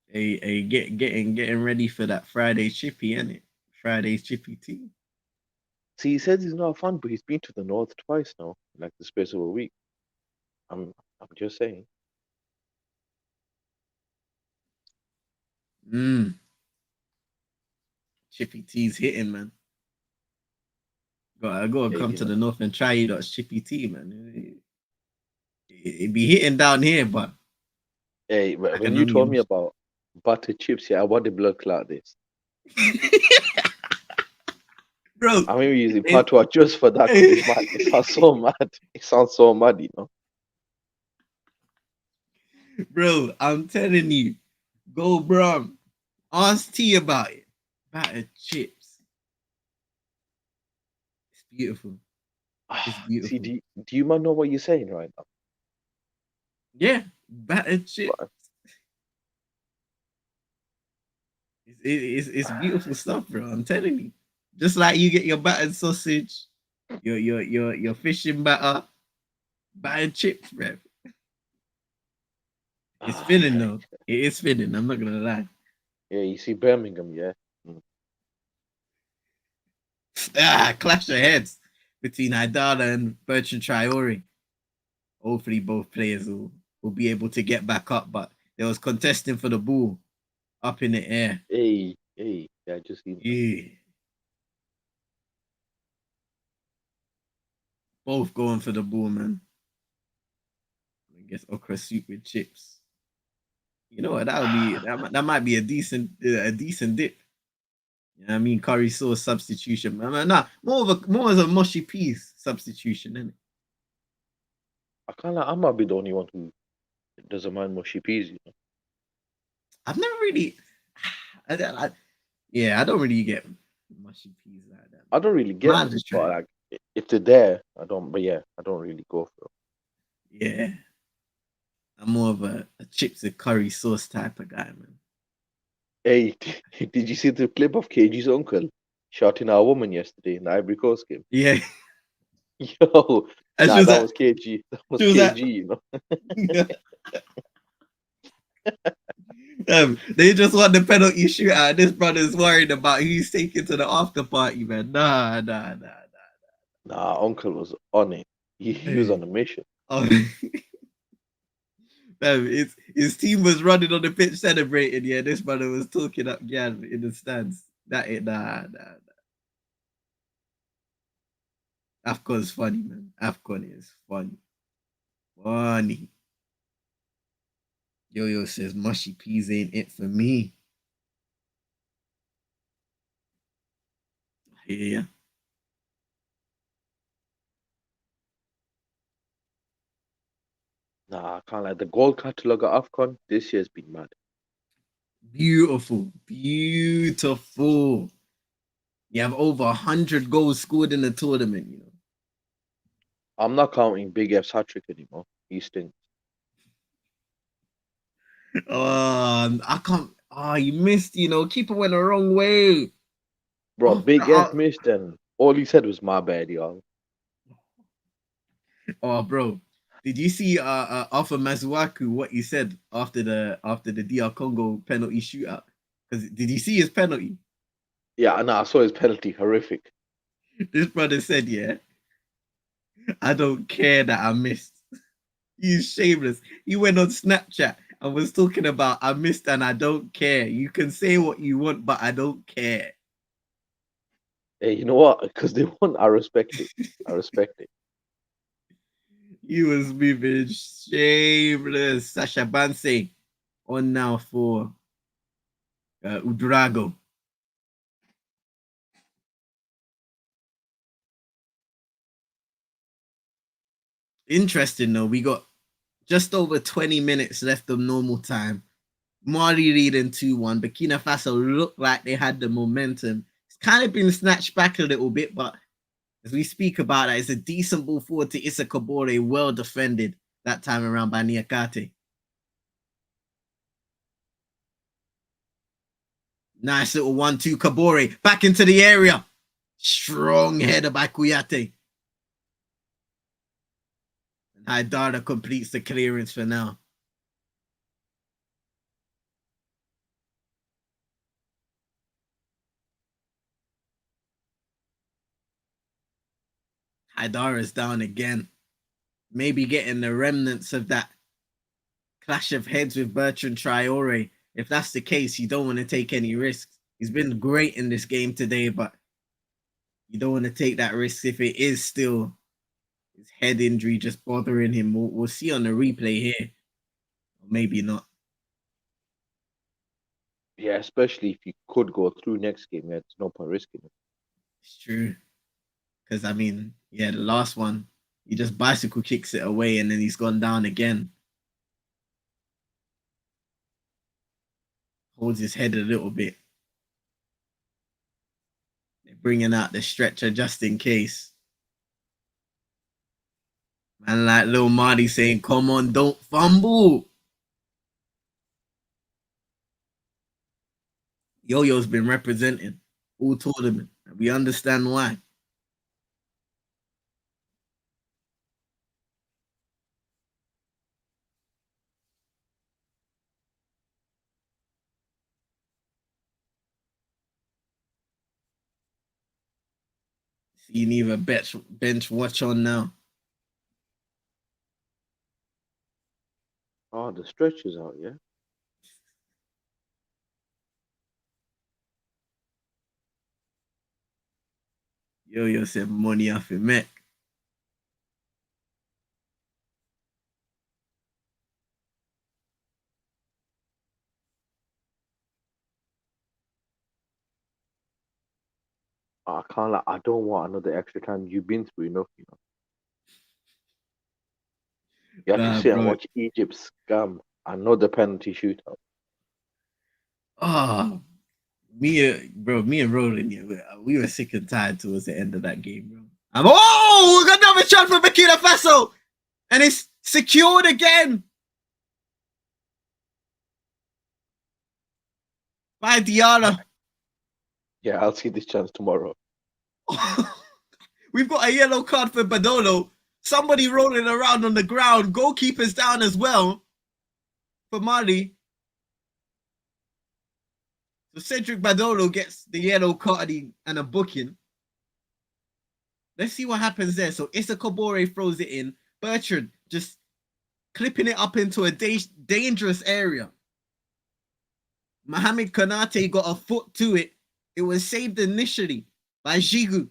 Hey, getting ready for that Friday chippy, innit? Friday's chippy tea. See, he says he's not a fan, but he's been to the North twice now, like the space of a week. I'm just saying. Chippy tea's hitting, man. I gotta come to the north and try you that chippy tea, man. It be hitting down here, but hey, when you told me about Butter chips, yeah. I want the blood clot this. Bro, I'm even using it, patois just for that because it's mad. It sounds so mad. It sounds so mad, you know. bro, I'm telling you, go Brum. Ask T about it. Batter chips. It's beautiful. It's See, beautiful. do you man know what you're saying right now? Yeah, batter chip. But It's beautiful stuff, bro. I'm telling you. Just like you get your battered sausage, your fishing batter, battered chips, bro. It's filling right. though. It is filling. I'm not gonna lie. Yeah, you see Birmingham, yeah. Mm. Clash of heads between Haidara and Bertrand Traore. Hopefully, both players will be able to get back up. But there was contesting for the ball up in the air. Hey, yeah, I just seen that. Yeah, both going for the ball, man. I guess okra soup with chips. You know what? That might be a decent dip. You know what I mean? Curry sauce substitution. Nah, more as a mushy peas substitution, isn't it? I might be the only one who doesn't mind mushy peas, you know. I've never really. Yeah, I don't really get mushy peas like that. I don't really get Might them, just try but it. like if they're there, I don't. But yeah, I don't really go for Yeah, I'm more of a chips and curry sauce type of guy, man. Hey, did you see the clip of KG's uncle shouting at a woman yesterday in the Ivory Coast game? Yeah, Yo, and nah, that was KG. That was she was at, KG, you know. they just want the penalty shootout. This brother's worried about who he's taking to the after party, man. Nah. Nah, uncle was on it. He was on a mission. Oh, his team was running on the pitch celebrating. Yeah, this brother was talking up Gan in the stands. That ain't nah. Afcon's funny, man. Afcon is funny. Funny. Yo says mushy peas ain't it for me. Yeah. Nah, I can't like the goal catalogue at Afcon this year's been mad. Beautiful. Beautiful. You have over 100 goals scored in the tournament, you know. I'm not counting Big F's hat trick anymore. He stinks. I can't. Oh, you missed, you know. Keeper went the wrong way. Bro, Oh, Big F missed and all he said was my bad, y'all. bro. Did you see Alpha Masuaku what he said after the DR Congo penalty shootout? Because did you see his penalty? Yeah, and I saw his penalty horrific. This brother said, "Yeah, I don't care that I missed." He's shameless. He went on Snapchat and was talking about I missed and I don't care. You can say what you want, but I don't care. Hey, you know what? Because they won, I respect it. I respect it. He was moving shameless. Sasha Banse on now for Udrago. Interesting though. We got just over 20 minutes left of normal time. Mali leading 2-1. Burkina Faso looked like they had the momentum. It's kind of been snatched back a little bit, but as we speak about that, it's a decent ball forward to Issa Kabore, well defended that time around by Niakate. Nice little 1-2 Kabore back into the area. Strong header by Kuyate. And Haidara completes the clearance for now. Haidara's down again. Maybe getting the remnants of that clash of heads with Bertrand Traore. If that's the case, you don't want to take any risks. He's been great in this game today, but you don't want to take that risk if it is still his head injury just bothering him. We'll see on the replay here. Or maybe not. Yeah, especially if you could go through next game. Yeah, it's no point risking it. It's true. Because, I mean, yeah, the last one, he just bicycle kicks it away and then he's gone down again. Holds his head a little bit. They're bringing out the stretcher just in case. And like Lil Marty saying, come on, don't fumble. Yo-Yo's been representing all tournament. We understand why. You need a bench watch on now. Oh, the stretch is out, yeah. Yo said money off your Mac. I can't like I don't want another extra time. You've been through enough, you know. You have to Nah, sit and bro. watch Egypt scam another penalty shootout. Oh, me and Roland, yeah, we were sick and tired towards the end of that game, bro. We got another shot for Burkina Faso, and it's secured again by Diarra. Yeah, I'll see this chance tomorrow. We've got a yellow card for Badolo. Somebody rolling around on the ground. Goalkeeper's down as well for Mali. So Cedric Badolo gets the yellow card and a booking. Let's see what happens there. So Issa Kabore throws it in. Bertrand just clipping it up into a dangerous area. Mohamed Konate got a foot to it. It was saved initially by Gigu.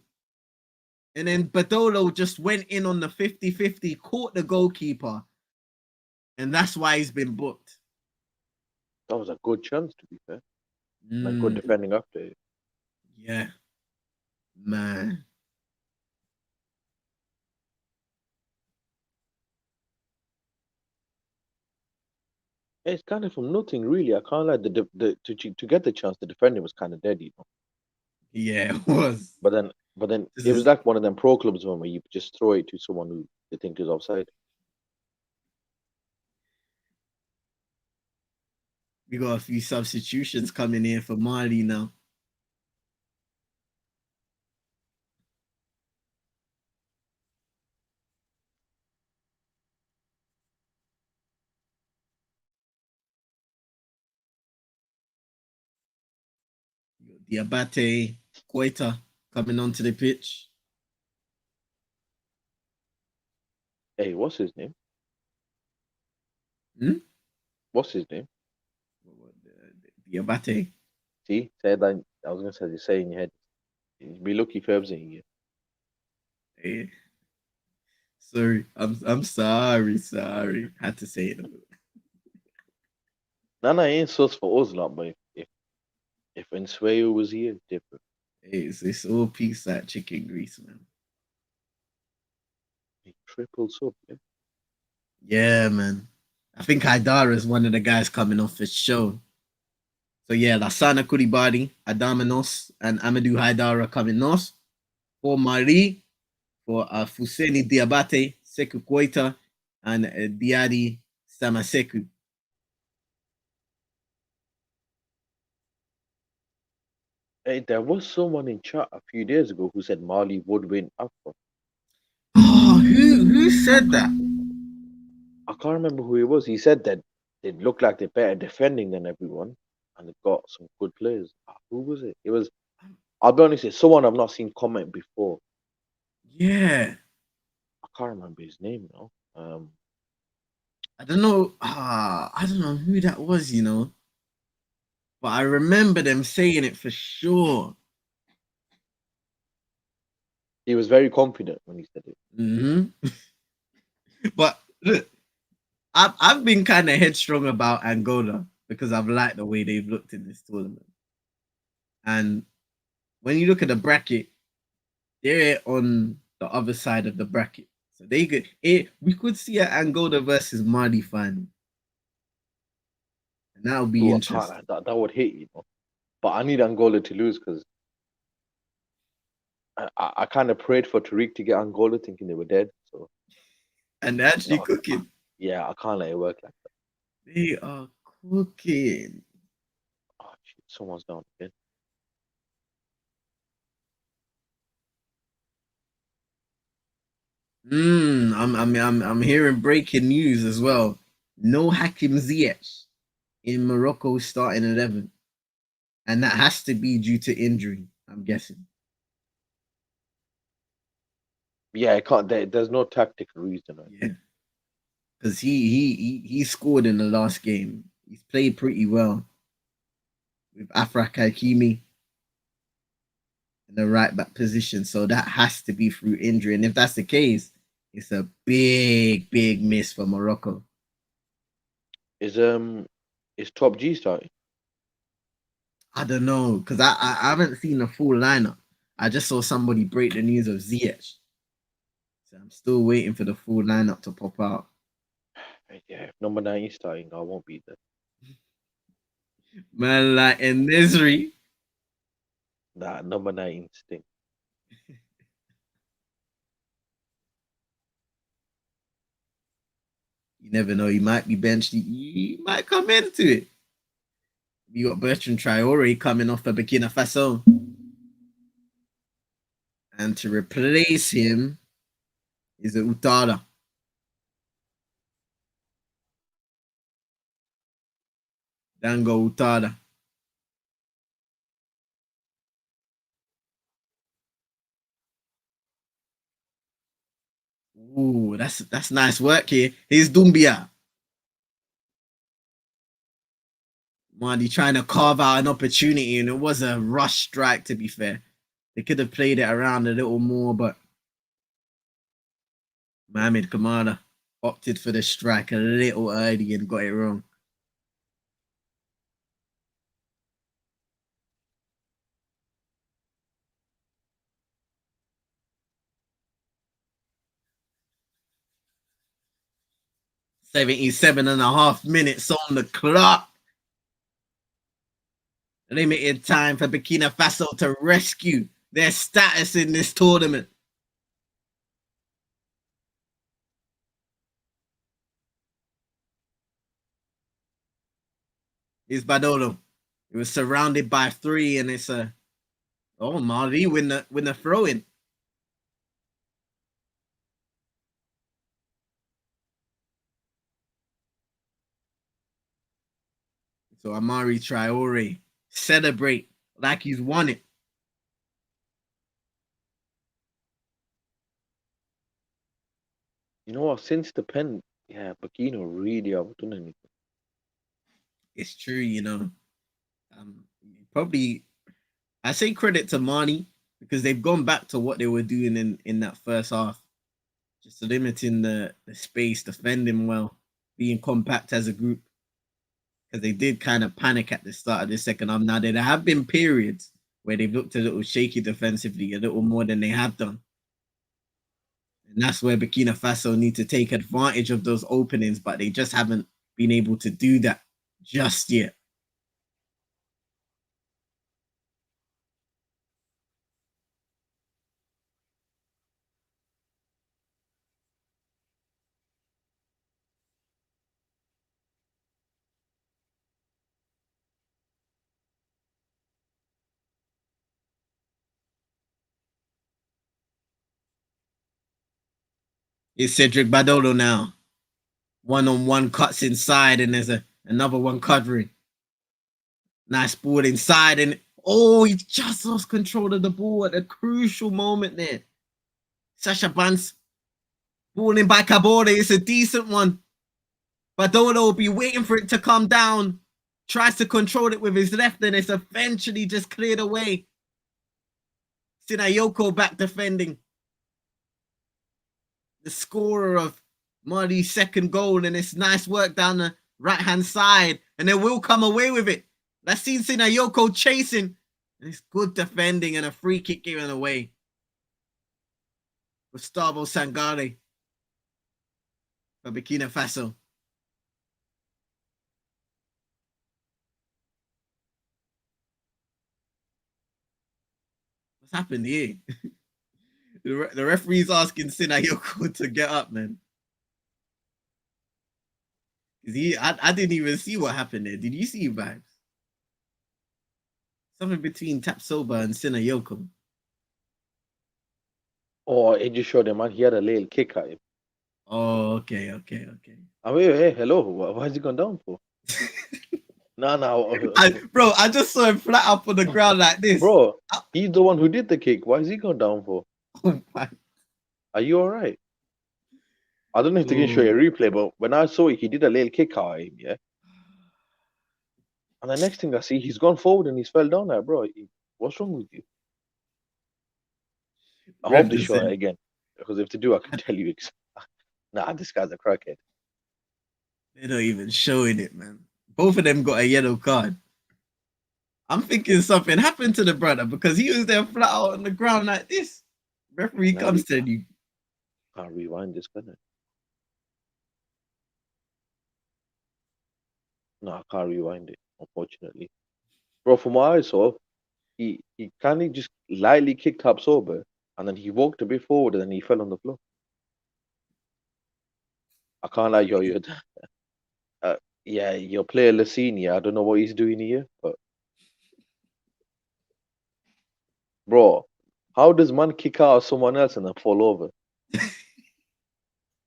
And then Badolo just went in on the 50-50, caught the goalkeeper. And that's why he's been booked. That was a good chance, to be fair. And good defending after it. Yeah. Man. It's kind of from nothing, really. I can't lie. To get the chance, the defending was kind of dead, you know. Yeah, it was. But then it was like one of them pro clubs one where you just throw it to someone who they think is offside. We got a few substitutions coming in for Mali now. Diabate, Koita coming onto the pitch. Hey, what's his name? What's his name? Diabate. See, said that I was gonna say you say in your head. You'd be lucky if Herb's in here. Hey. Sorry, I'm sorry. Had to say it. Nana ain't sus for us lot, but if Ensueyo was here, different. Hey, it's all piece that chicken grease, man. He triple sub, yeah. Yeah, man. I think Haidara is one of the guys coming off for show. So yeah, Lasana Kuribadi, Adamanos, and Amadou Haidara coming off. For Mali, for Fuseni Diabate, Sekou Koita, and Diadi Samaseku. Hey, there was someone in chat a few days ago who said Mali would win Afcon. Oh, who said that? I can't remember who it was. He said that they look like they're better defending than everyone, and they've got some good players. Who was it? It was. I'll be honest, it's someone I've not seen comment before. Yeah. I can't remember his name now. I don't know. I don't know who that was, you know. But I remember them saying it for sure. He was very confident when he said it. But look, I've been kind of headstrong about Angola because I've liked the way they've looked in this tournament. And when you look at the bracket, they're on the other side of the bracket. So they could we could see an Angola versus Mali final. And that would be Ooh, I interesting. can't. That would hit, you know. But I need Angola to lose because I kind of prayed for Tariq to get Angola, thinking they were dead. So And they're actually no, cooking. yeah, I can't let it work like that. They are cooking. Oh, shit, someone's down again. I'm hearing breaking news as well. No Hakim Ziyech in Morocco's starting 11. And that has to be due to injury, I'm guessing. Yeah, it can't. There's no tactical reason. Right? Yeah. Because he scored in the last game. He's played pretty well with Afrak Hakimi in the right back position. So that has to be through injury. And if that's the case, it's a big miss for Morocco. Is Top G starting? I don't know, because I haven't seen the full lineup. I just saw somebody break the news of Ziyech. So I'm still waiting for the full lineup to pop out. Yeah, if number 9 is starting, I won't be there. Man, like in misery. Nah, number 9 stink. You never know. He might be benched. He might come into it. You got Bertrand Traore coming off for Burkina Faso. And to replace him is Utada. Dango Utada. Ooh, that's nice work here. Here's Dumbia. Mardy trying to carve out an opportunity, and it was a rush strike, to be fair. They could have played it around a little more, but Mohamed Kamara opted for the strike a little early and got it wrong. .77.5 minutes on the clock. Limited time for Burkina Faso to rescue their status in this tournament. Here's Badolo. He was surrounded by 3, and it's a Mali win the throw in. So Amari Traore celebrate like he's won it. You know what? Since the pen, yeah, Burkina really haven't done anything. It's true, you know. Probably, I say credit to Mani because they've gone back to what they were doing in that first half, just limiting the space, defending well, being compact as a group. Because they did kind of panic at the start of the second half. Now there have been periods where they've looked a little shaky defensively, a little more than they have done. And that's where Burkina Faso need to take advantage of those openings, but they just haven't been able to do that just yet. It's Cedric Badolo now. One-on-one cuts inside, and there's another one covering. Nice ball inside, and he just lost control of the ball at a crucial moment there. Sasha Bans, ball in by Kabore. It's a decent one. Badolo will be waiting for it to come down. Tries to control it with his left, and it's eventually just cleared away. Sinayoko back defending. The scorer of Mali's second goal, and it's nice work down the right-hand side. and they will come away with it. Let's see Sinayoko chasing. And it's good defending and a free kick given away. Gustavo Sangare for Burkina Faso. What's happened here? The referee's asking Sinayoko to get up, man. I didn't even see what happened there. Did you see vibes? Something between Tapsoba and Sinayoko. Oh, it just showed him, man. He had a little kick at him. Oh, okay. I mean, hey, hello. Why has he gone down for? No. Bro, I just saw him flat up on the ground like this. Bro, he's the one who did the kick. Why has he gone down for? Oh, my. Are you all right? I don't know if they can show you a replay, but when I saw it, he did a little kick at him, yeah? And the next thing I see, he's gone forward and he's fell down there, bro. What's wrong with you? I hope they show it again. Because if they do, I can tell you. Nah, this guy's a crackhead. They're not even showing it, man. Both of them got a yellow card. I'm thinking something happened to the brother because he was there flat out on the ground like this. Referee comes to you. Can't rewind this, can I? No, I can't rewind it, unfortunately. Bro, from what I saw, he kind of just lightly kicked up sober and then he walked a bit forward and then he fell on the floor. I can't lie, you're yeah, your player Lassini, I don't know what he's doing here, but bro, how does man kick out someone else and then fall over?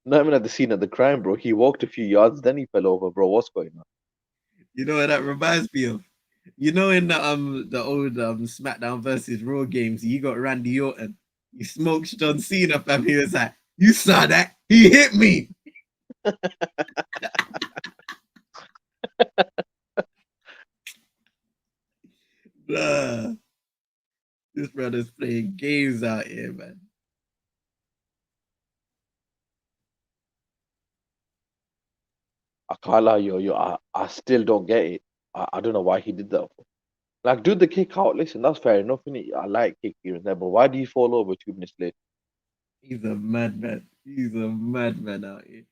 Not even at the scene of the crime, bro. He walked a few yards, then he fell over, bro. What's going on? You know what that reminds me of? You know, in the old SmackDown versus Raw games, you got Randy Orton. He smoked John Cena, fam. He was like, "You saw that? He hit me." Blah. This brother's playing games out here, man. I can't lie, yo. I still don't get it. I don't know why he did that. Like, do the kick out. Listen, that's fair enough, innit? I like kick here and there, but why do you fall over 2 minutes later? He's a madman. He's a madman out here.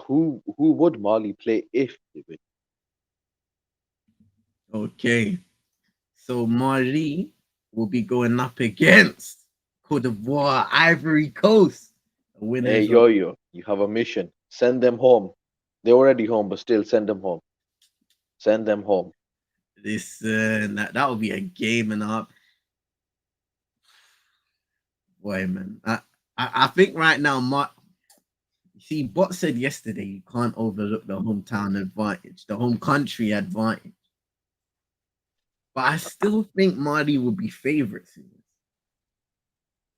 Who would Mali play if they win? Okay. So Mali will be going up against Cote d'Ivoire, Ivory Coast. Hey, yo, you have a mission. Send them home. They're already home, but still send them home. Send them home. That will be a game and a half. Boy, man. I think right now, see, Bot said yesterday you can't overlook the hometown advantage, the home country advantage. But I still think Mali will be favorites in this.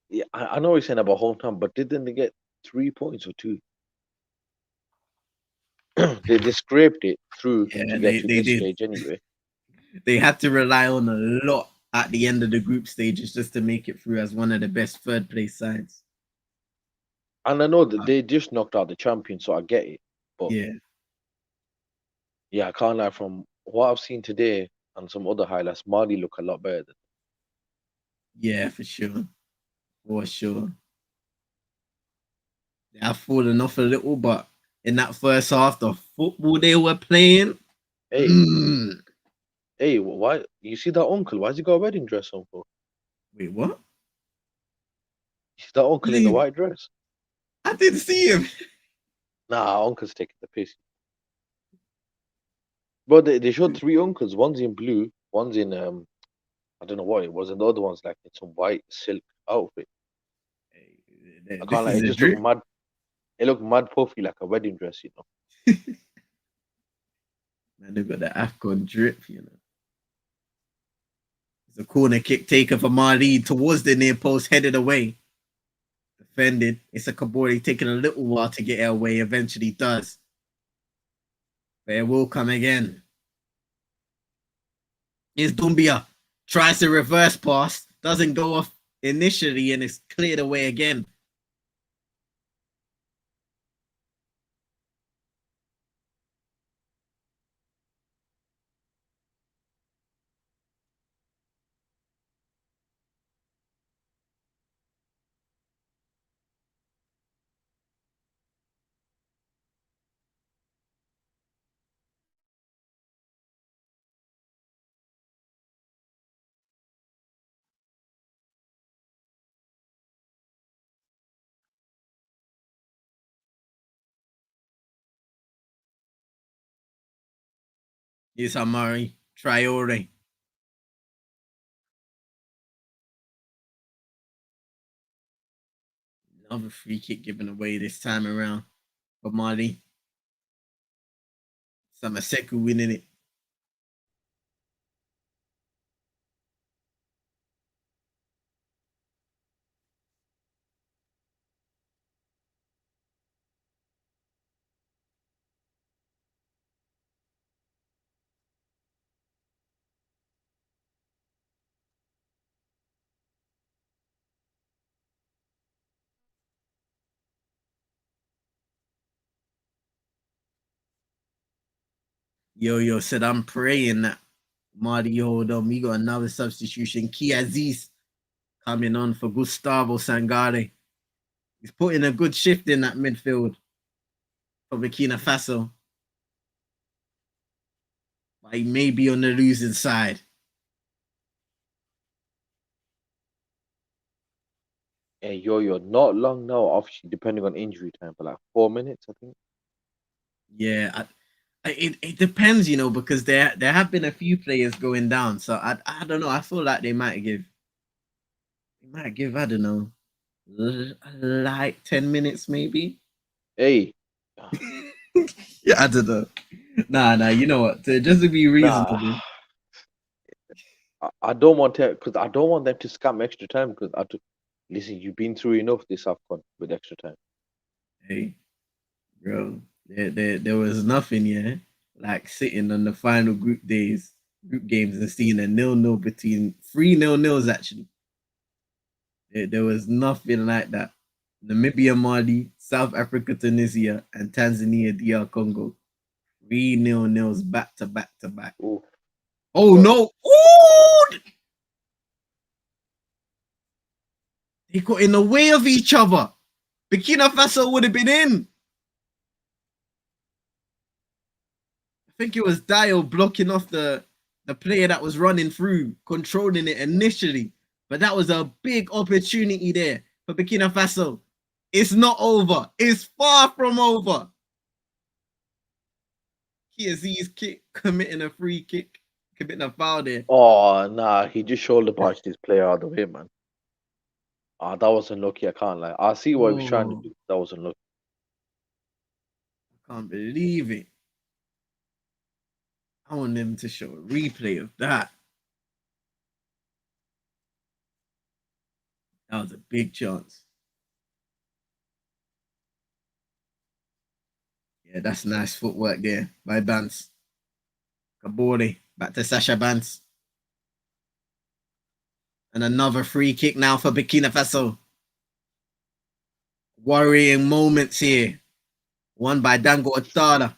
Yeah, I know he's saying about hometown, but didn't they get 3 points or 2? they scraped it through to get to this stage anyway. They had to rely on a lot at the end of the group stages just to make it through as one of the best third place sides. And I know that they just knocked out the champion, so I get it. But yeah, I can't lie, from what I've seen today and some other highlights, Mali look a lot better. Yeah, for sure. For sure. They have fallen off a little, but in that first half, the football they were playing. Hey, why? You see that uncle? Why's he got a wedding dress on for? Wait, what? You see that uncle in the white dress? I didn't see him. Nah, uncle's taking the piss. But they showed 3 uncles. One's in blue, one's in I don't know what it was, and the other one's like in some white silk outfit. I can't like it. Just looked mad. It looked mad puffy, like a wedding dress, you know. Man, they've got the Afcon drip, you know. It's a corner kick taken for Mali towards the near post, headed away. Defended. It's a Kabori taking a little while to get it away. Eventually does. but it will come again. Here's Dumbia. Tries to reverse pass. Doesn't go off initially and it's cleared away again. Here's Amari Traore. Another free kick given away this time around for Mali. Samaseku winning it. Yo said, I'm praying that Marty hold on. We got another substitution. Kiaziz coming on for Gustavo Sangare. He's putting a good shift in that midfield for Burkina Faso. But he may be on the losing side. And Yo-Yo, not long now, obviously, depending on injury time, but like 4 minutes, I think. Yeah, it depends, because there have been a few players going down. So I don't know. I feel like they might give I don't know, like 10 minutes maybe. Hey, Yeah, I don't know. Nah, you know what? Just to be reasonable. nah, I don't want to, because I don't want them to scam extra time. Because listen, you've been through enough this Afcon with extra time. Hey, bro, there was nothing, yeah. Like sitting on the final group games and seeing a 0-0 between 3-0 actually. There was nothing like that. Namibia, Mali, South Africa, Tunisia, and Tanzania, DR Congo. 3-0 back to back to back. Ooh, Oh but no! Ooh! They got in the way of each other. Burkina Faso would have been in. I think it was Dio blocking off the player that was running through, controlling it initially. But that was a big opportunity there for Burkina Faso. It's not over. It's far from over. Kiaziz kick, committing a free kick, committing a foul there. oh nah, he just shoulder barged his player out of the way, man. Ah, that wasn't lucky. I can't lie. I see what he was trying to Oh, do. That wasn't lucky. I can't believe it. I want them to show a replay of that. That was a big chance. Yeah, that's nice footwork there by Bance. Kabore, back to Sasha Bance. And another free kick now for Burkina Faso. Worrying moments here. Won by Dango Otara.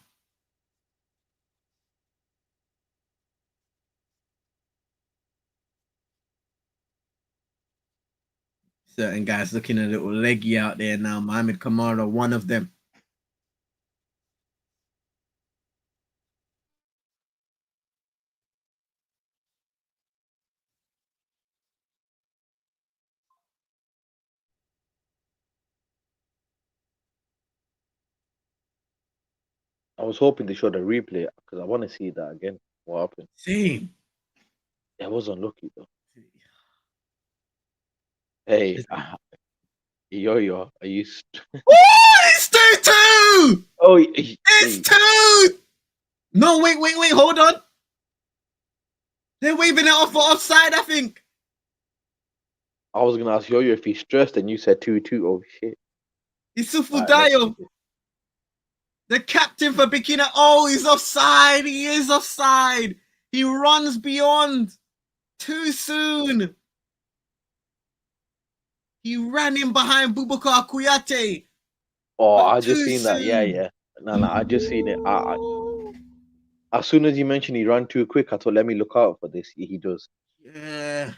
Certain guys looking a little leggy out there now. Mohamed Kamara, one of them. I was hoping they showed a replay because I want to see that again. What happened? Same. It was unlucky though. Hey, Yo-Yo, are you? Oh, it's 2-2! Oh, It's 2! No, wait, hold on. They're waving it off for offside, I think. I was gonna ask Yo-Yo if he's stressed, and you said 2-2. Oh shit! It's Sufu Alright, Dio. The captain for Burkina. Oh, he's offside. He is offside. He runs beyond. Too soon. He ran in behind Boubacar Kouyaté. Oh, But I just too seen that. Yeah, soon. yeah. No, I just seen it. As soon as you mentioned he ran too quick, I thought, let me look out for this. He does. Yeah.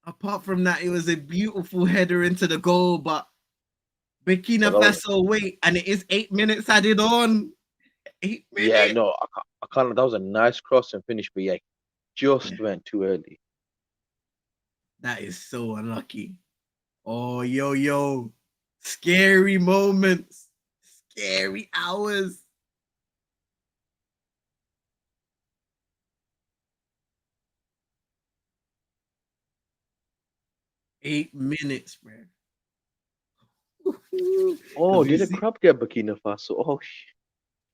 Apart from that, it was a beautiful header into the goal, but But Burkina that was, Faso wait, and it is 8 minutes added on. 8 minutes. yeah, no, I can't. That was a nice cross and finish, but yeah, just went too early. That is so unlucky. Oh, yo. Scary moments. Scary hours. $8 minutes, man. Oh, did a crab get Burkina Faso? Oh,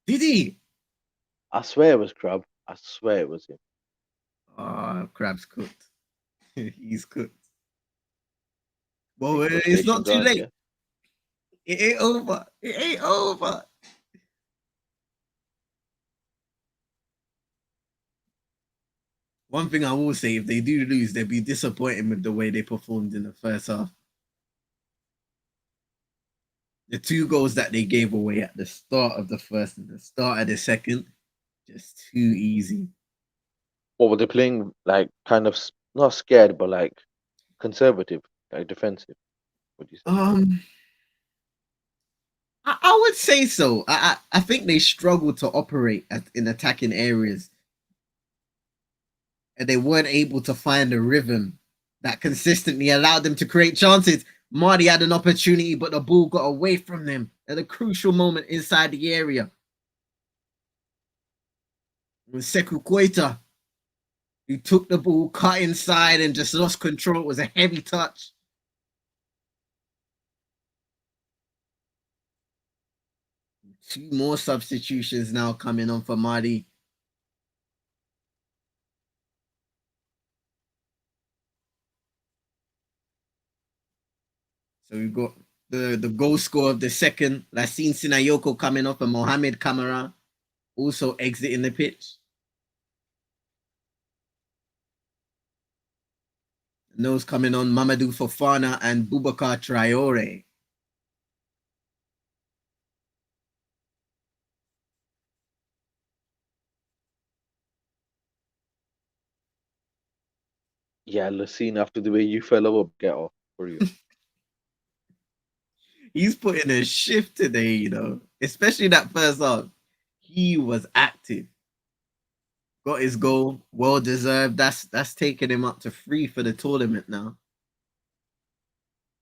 Did he? I swear it was crab. I swear it was him. Oh, crab's cooked. He's cooked. Well, it's not Frustration's too on, late. yeah. It ain't over. It ain't over. One thing I will say, if they do lose, they'll be disappointed with the way they performed in the first half. The 2 goals that they gave away at the start of the first and the start of the second, just too easy. What were they playing? Like, kind of not scared, but like conservative, like defensive. What do you say? I would say so. I think they struggled to operate in attacking areas, and they weren't able to find a rhythm that consistently allowed them to create chances. Marty had an opportunity, but the ball got away from them at a crucial moment inside the area. It was Sekou Koita who took the ball, cut inside, and just lost control. It was a heavy touch. Two more substitutions now coming on for Marty. So we've got the goal scorer of the second, Lassine Sinayoko coming off, and Mohamed Kamara also exiting the pitch. And those coming on, Mamadou Fofana and Boubacar Traore. Yeah, Lassine, after the way you fell over, get off for you. He's putting a shift today, especially that first half. He was active. Got his goal, well deserved. That's taking him up to 3 for the tournament now.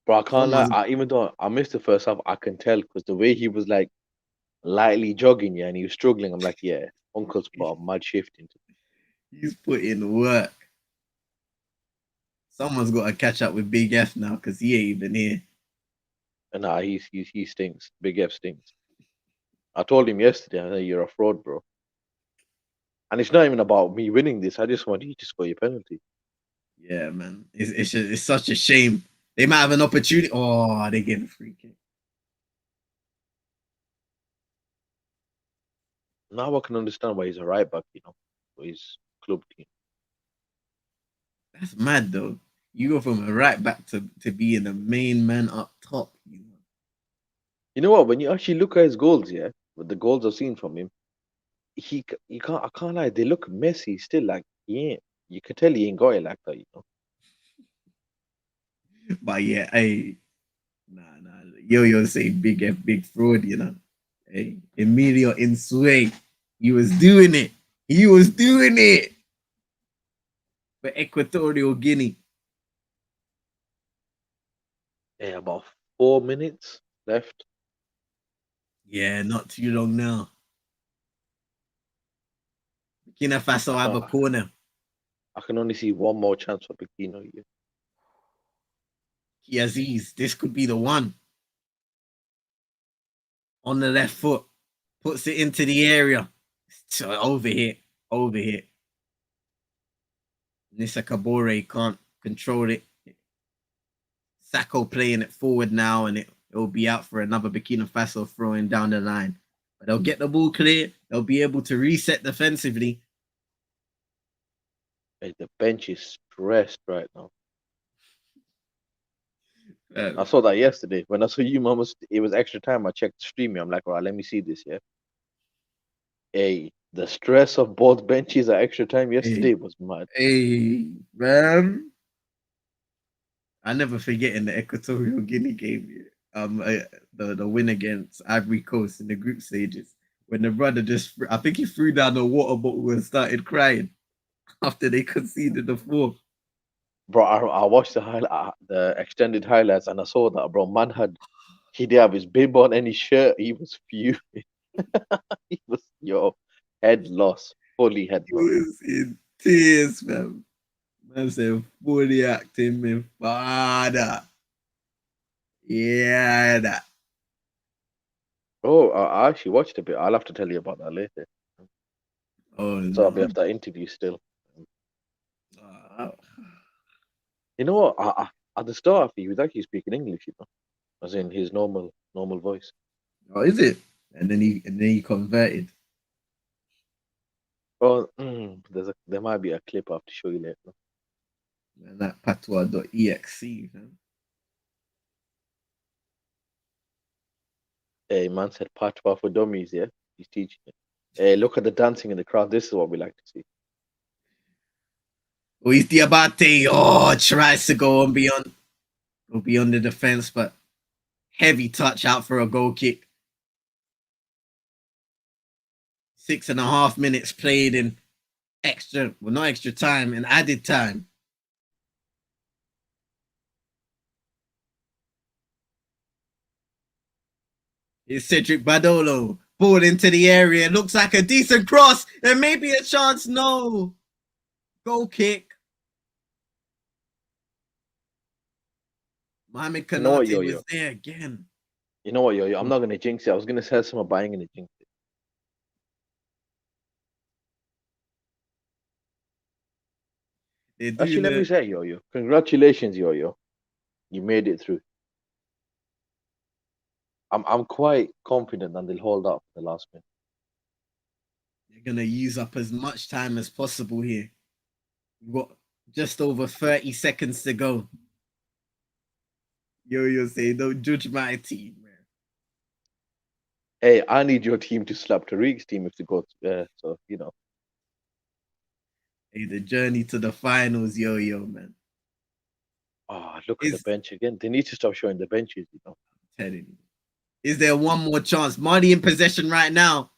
Bro, I can't lie. Someone's Even though I missed the first half, I can tell because the way he was like lightly jogging, yeah, and he was struggling. I'm like, yeah, Uncle's put a mad shift into. he's put in work. Someone's got to catch up with Big F now because he ain't even here. And nah, he stinks. Big F stinks. I told him yesterday, I said, you're a fraud, bro. And it's not even about me winning this. I just want you to score your penalty. Yeah, man. It's such a shame. They might have an opportunity. Oh, they gave a free kick. Now I can understand why he's a right back, for his club team. That's mad though. You go from a right back to being the main man up top. You know what? When you actually look at his goals, yeah, with the goals I've seen from him, you can't. I can't lie. They look messy still. Like he ain't. You could tell he ain't got it like that. But yeah, hey, nah. Yo say Big F, big fraud. Hey, Emilio Insue, he was doing it. He was doing it for Equatorial Guinea. Yeah, about 4 minutes left. Yeah, not too long now. Burkina Faso have a corner. I can only see one more chance for Burkina here. Kiaziz, this could be the one. On the left foot, puts it into the area. So over here. Nissa Kabore can't control it. Sacco playing it forward now, and it it'll be out for another Burkina Faso throwing down the line. But they'll get the ball clear. They'll be able to reset defensively. Hey, the bench is stressed right now. I Um, saw that yesterday when I saw you, mama. It was extra time. I checked the streaming. I'm like, all right, let me see this. Yeah. Hey, the stress of both benches at extra time hey, yesterday was mad. hey, man. I never forget in the Equatorial Guinea game, the win against Ivory Coast in the group stages, when the brother I think he threw down the water bottle and started crying after they conceded the fourth. Bro, I watched the extended highlights, and I saw that, bro. He did have his bib on and his shirt. He was fuming. He was head loss, fully head He loss. was in tears, man. Man said, fully acting, my father. Yeah, that. Oh, I actually watched a bit. I'll have to tell you about that later. Oh, So I'll be no. after that interview still. Uh, You know what? At the start, he was actually speaking English, as in his normal voice. oh, is it? And then he converted. Oh, there might be a clip I have to show you later. Man, that patois.exe, man. Hey, man said patois for dummies. Yeah, he's teaching it. Hey, look at the dancing in the crowd. This is what we like to see. Luis Diabate, tries to go beyond the defense, but heavy touch out for a goal kick. 6.5 minutes played in not extra time, and added time. Here's Cedric Badolo. Ball into the area. Looks like a decent cross. There may be a chance. No. Goal kick. Mohamed You know what, Kanate Yo-Yo? was there again. You know what, Yo-Yo? I'm not gonna jinx it. I was gonna say some buying in the jinx it. They're doing Actually, let me the say, Yo-Yo, congratulations, Yo-Yo. You made it through. I'm quite confident that they'll hold up the last minute. they're gonna use up as much time as possible here. We've got just over 30 seconds to go. Yo say, don't judge my team, man. Hey, I need your team to slap Tariq's team if they go. So Hey, the journey to the finals, man. oh, look at the Is bench again. They need to stop showing the benches. telling you. Is there one more chance? Marty in possession right now.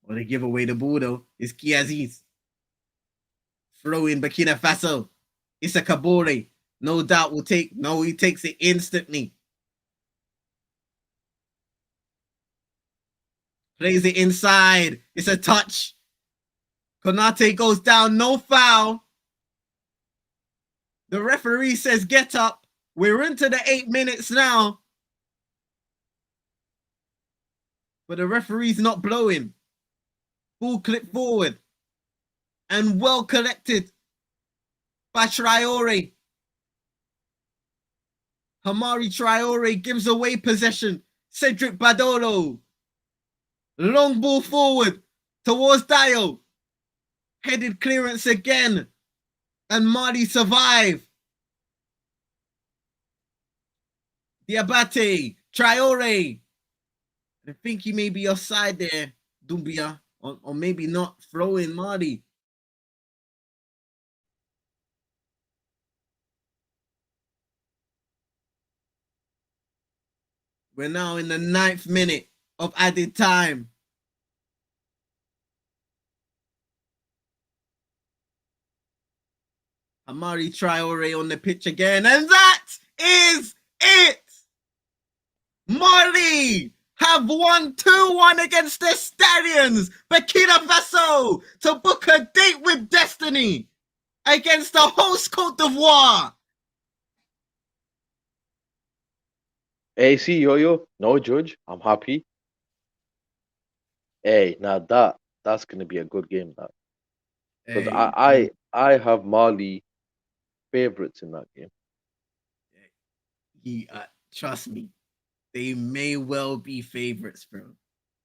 Or they give away the ball though. It's Kiaziz. Throw in Burkina Faso. Issa Kabore. No doubt will take. No, he takes it instantly. Plays it inside. It's a touch. Konate goes down. No foul. The referee says get up. We're into the 8 minutes now. But the referee's not blowing. Ball clip forward. And well collected by Traore. Hamari Traore gives away possession. Cedric Badolo. Long ball forward towards Dio. Headed clearance again. And Marty survive. Diabate. Traore. I think he may be offside there, Dumbia. Or maybe not throwing Marty. We're now in the 9th minute of added time. Amari Traore on the pitch again, and that is it. Mali have won 2-1 against the Stallions, Burkina Faso, to book a date with destiny against the host Cote d'Ivoire. Hey, see, Yo-Yo, no judge. I'm happy. Hey, now that's gonna be a good game, that because Hey, I have Mali favorites in that game. he trust me. They may well be favorites, bro.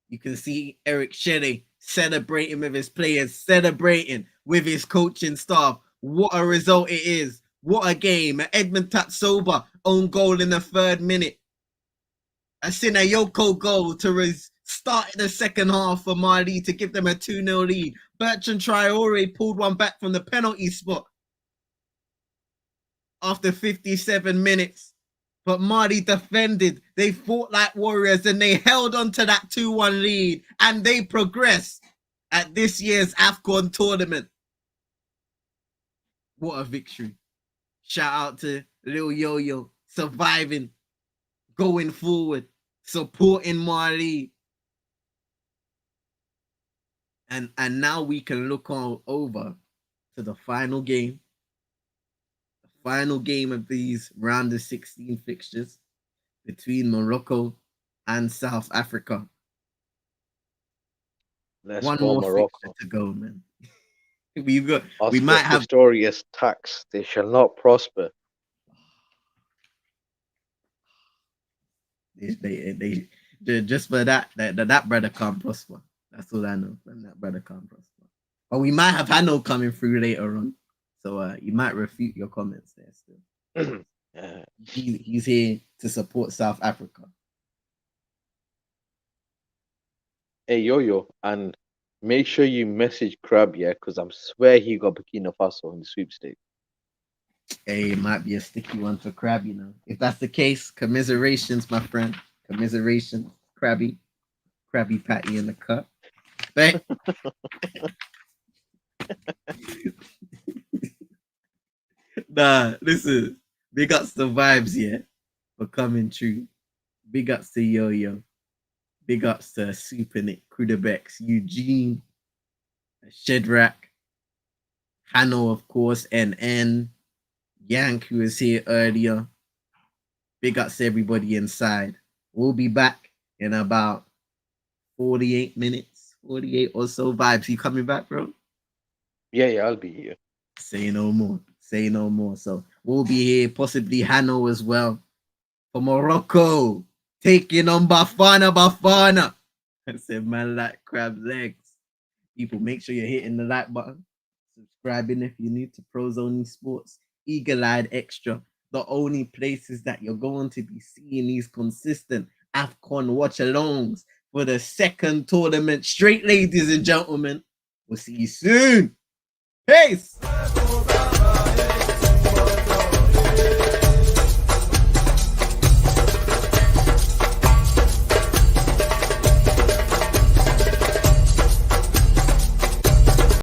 You can see Eric Shelley celebrating with his players, celebrating with his coaching staff. What a result it is. What a game. Edmund Tatsoba own goal in the 3rd minute. A Sinayoko goal to start the second half for Mali to give them a 2-0 lead. Bertrand Traore pulled one back from the penalty spot after 57 minutes. But Mali defended. They fought like warriors and they held on to that 2-1 lead and they progressed at this year's Afcon tournament. What a victory. Shout out to Lil Yo-Yo surviving, going forward, supporting Mali. And now we can look all over to the final game. Final game of these round of 16 fixtures between Morocco and South Africa. One more fixture to go, man. we might have Pistorius tax. They shall not prosper. They just for that brother can't prosper. That's all I know. That brother can't prosper. But we might have Hanno coming through later on. So you might refute your comments there still. He's here to support South Africa. Hey, Yo-Yo, and make sure you message Crab, yeah, because I swear he got Burkina Faso in the sweepstakes. Hey, it might be a sticky one for Crabby now. If that's the case, commiserations, my friend. Commiserations, Crabby Patty in the cup. But nah, listen. Big ups the vibes, yeah, for coming true. Big ups to Yo-Yo. Big ups to Super Nick, Krudebex, Eugene, Shedrack, Hanno, of course, NN, Yank, who was here earlier. Big ups to everybody inside. We'll be back in about 48 minutes, 48 or so. Vibes, you coming back, bro? Yeah, I'll be here. Say no more. So we'll be here, possibly Hanno as well. For Morocco, taking on Bafana. I said, man, like crab legs. People, make sure you're hitting the like button. Subscribing if you're new to Pros Only Sports. Eagle-eyed Extra. The only places that you're going to be seeing these consistent Afcon watch-alongs for the 2nd tournament straight, ladies and gentlemen. We'll see you soon. Peace.